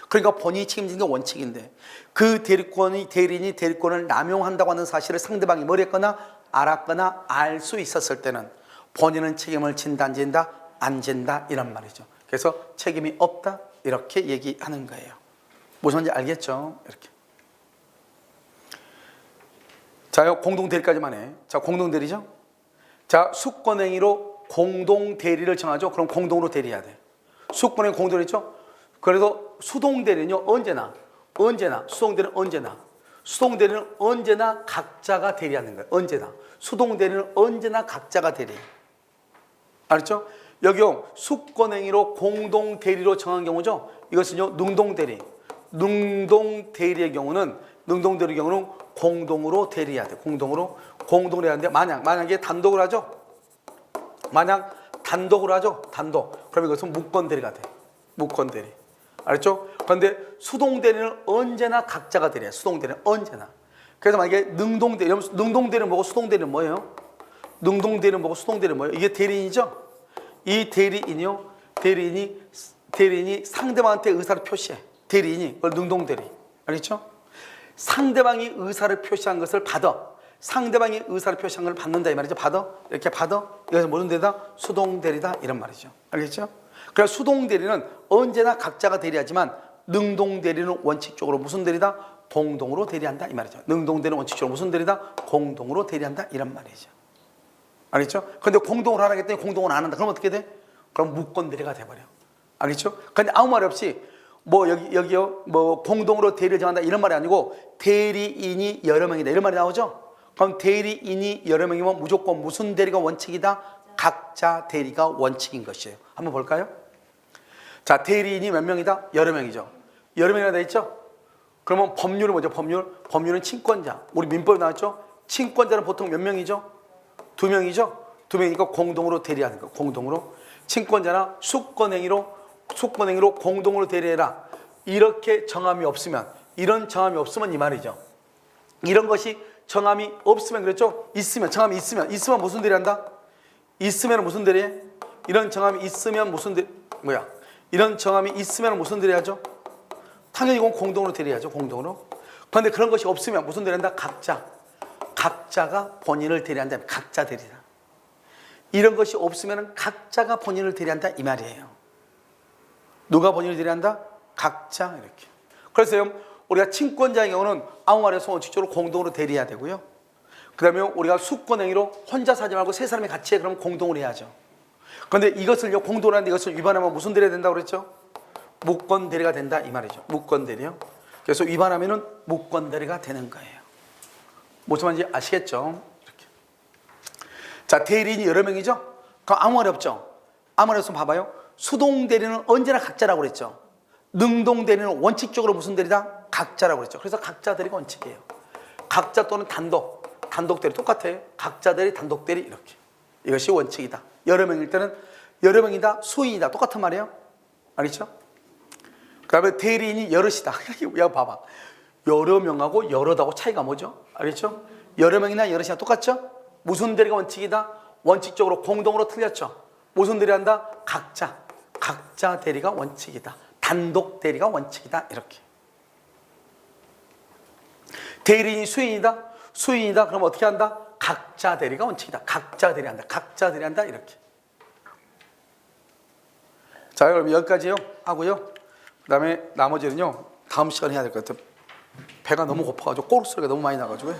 그러니까 본인이 책임지는 게 원칙인데 그 대리인이 대리권을 남용한다고 하는 사실을 상대방이 뭘 했거나 알았거나 알 수 있었을 때는 본인은 책임을 진다 안 진다? 안 진다 이런 말이죠. 그래서 책임이 없다 이렇게 얘기하는 거예요. 무슨 말인지 알겠죠? 이렇게. 자, 공동대리까지만 해. 자, 공동대리죠? 자, 수권행위로 공동대리를 정하죠. 그럼 공동으로 대리해야 돼. 수권행위 공동대리죠? 그래서 수동대리는요, 수동대리는 언제나 각자가 대리하는 거예요. 언제나. 수동대리는 언제나 각자가 대리해요. 알았죠? 여기요, 수권행위로 공동대리로 정한 경우죠. 이것은요, 능동대리. 능동대리의 경우는 공동으로 대리해야 돼. 공동으로 하는데 만약에 단독을 하죠. 그럼 이것은 무권대리가 돼. 무권대리. 알았죠? 그런데 수동대리는 언제나 각자가 대리해. 수동대리는 언제나. 그래서 만약에 능동대리는 뭐고 수동대리는 뭐예요? 이게 대리인이죠? 이 대리인이 상대방한테 의사를 표시해. 대리인이 그걸 능동대리. 알겠죠? 상대방이 의사를 표시한 것을 받아. 상대방이 의사를 표시한 걸 받는다 이 말이죠. 이렇게 받아. 이것은 무슨 대리다? 수동대리다 이런 말이죠. 알겠죠? 그래서 수동대리는 언제나 각자가 대리하지만 능동대리는 원칙적으로 무슨 대리다? 공동으로 대리한다 이 말이죠. 능동대리는 원칙적으로 무슨 대리다? 공동으로 대리한다 이런 말이죠. 알겠죠? 근데 공동으로 하라 했더니 공동은 안 한다. 그럼 어떻게 돼? 그럼 무권대리가 돼버려. 알겠죠? 근데 아무 말 없이 여기요 공동으로 대리를 정한다 이런 말이 아니고 대리인이 여러 명이다 이런 말이 나오죠? 그럼 대리인이 여러 명이면 무조건 무슨 대리가 원칙이다? 각자 대리가 원칙인 것이에요. 한번 볼까요? 자, 대리인이 몇 명이다? 여러 명이죠. 여러 명이나 돼 있죠? 그러면 법률은 뭐죠? 법률은 친권자. 우리 민법에 나왔죠? 친권자는 보통 몇 명이죠? 2명이죠? 두 명이니까 공동으로 대리하는 거. 공동으로. 친권자나 수권행위로 공동으로 대리해라. 이렇게 정함이 없으면, 이런 정함이 없으면 이 말이죠. 이런 것이 정함이 없으면 그랬죠? 있으면, 정함이 있으면 무슨 대리한다? 있으면 무슨 대리해? 이런 정함이 있으면 무슨 대리, 이런 정함이 있으면 무슨 대리하죠? 당연히 이건 공동으로 대리하죠. 공동으로. 그런데 그런 것이 없으면 무슨 대리한다? 각자가 본인을 대리한다. 각자 대리다. 이런 것이 없으면 각자가 본인을 대리한다 이 말이에요. 누가 본인을 대리한다? 각자. 이렇게. 그래서 우리가 친권자의 경우는 아무 말에서 원칙적으로 공동으로 대리해야 되고요. 그 다음에 우리가 수권행위로 혼자 사지 말고 세 사람이 같이 해. 그러면 공동으로 해야죠. 그런데 이것을요, 공동으로 하는데 이것을 위반하면 무슨 대리가 된다고 그랬죠? 무권 대리가 된다 이 말이죠. 무권 대리요. 그래서 위반하면은 무권 대리가 되는 거예요. 무슨 말인지 아시겠죠? 이렇게. 자, 대리인이 여러 명이죠? 그럼 아무 말이 없죠? 아무 말이 없으면 봐봐요. 수동 대리는 언제나 각자라고 그랬죠? 능동 대리는 원칙적으로 무슨 대리다? 각자라고 그랬죠. 그래서 각자 대리가 원칙이에요. 각자 또는 단독 대리 똑같아요. 각자 대리, 단독 대리 이렇게. 이것이 원칙이다. 여러 명일 때는 여러 명이다, 수인이다 똑같은 말이에요. 알겠죠? 그 다음에 대리인이 여럿이다. 야, 봐봐. 여러 명하고 여럿하고 차이가 뭐죠? 알겠죠? 여러 명이나 여럿이나 똑같죠? 무슨 대리가 원칙이다? 원칙적으로 공동으로 틀렸죠? 무슨 대리한다? 각자 대리가 원칙이다. 단독 대리가 원칙이다. 이렇게. 대리인이 수인이다. 그럼 어떻게 한다? 각자 대리가 원칙이다. 각자 대리한다. 이렇게. 자, 그럼 여기까지요 하고요. 그 다음에 나머지는요 다음 시간에 해야 될 것 같아요. 배가 너무 고파가지고 꼬르 소리가 너무 많이 나가지고요.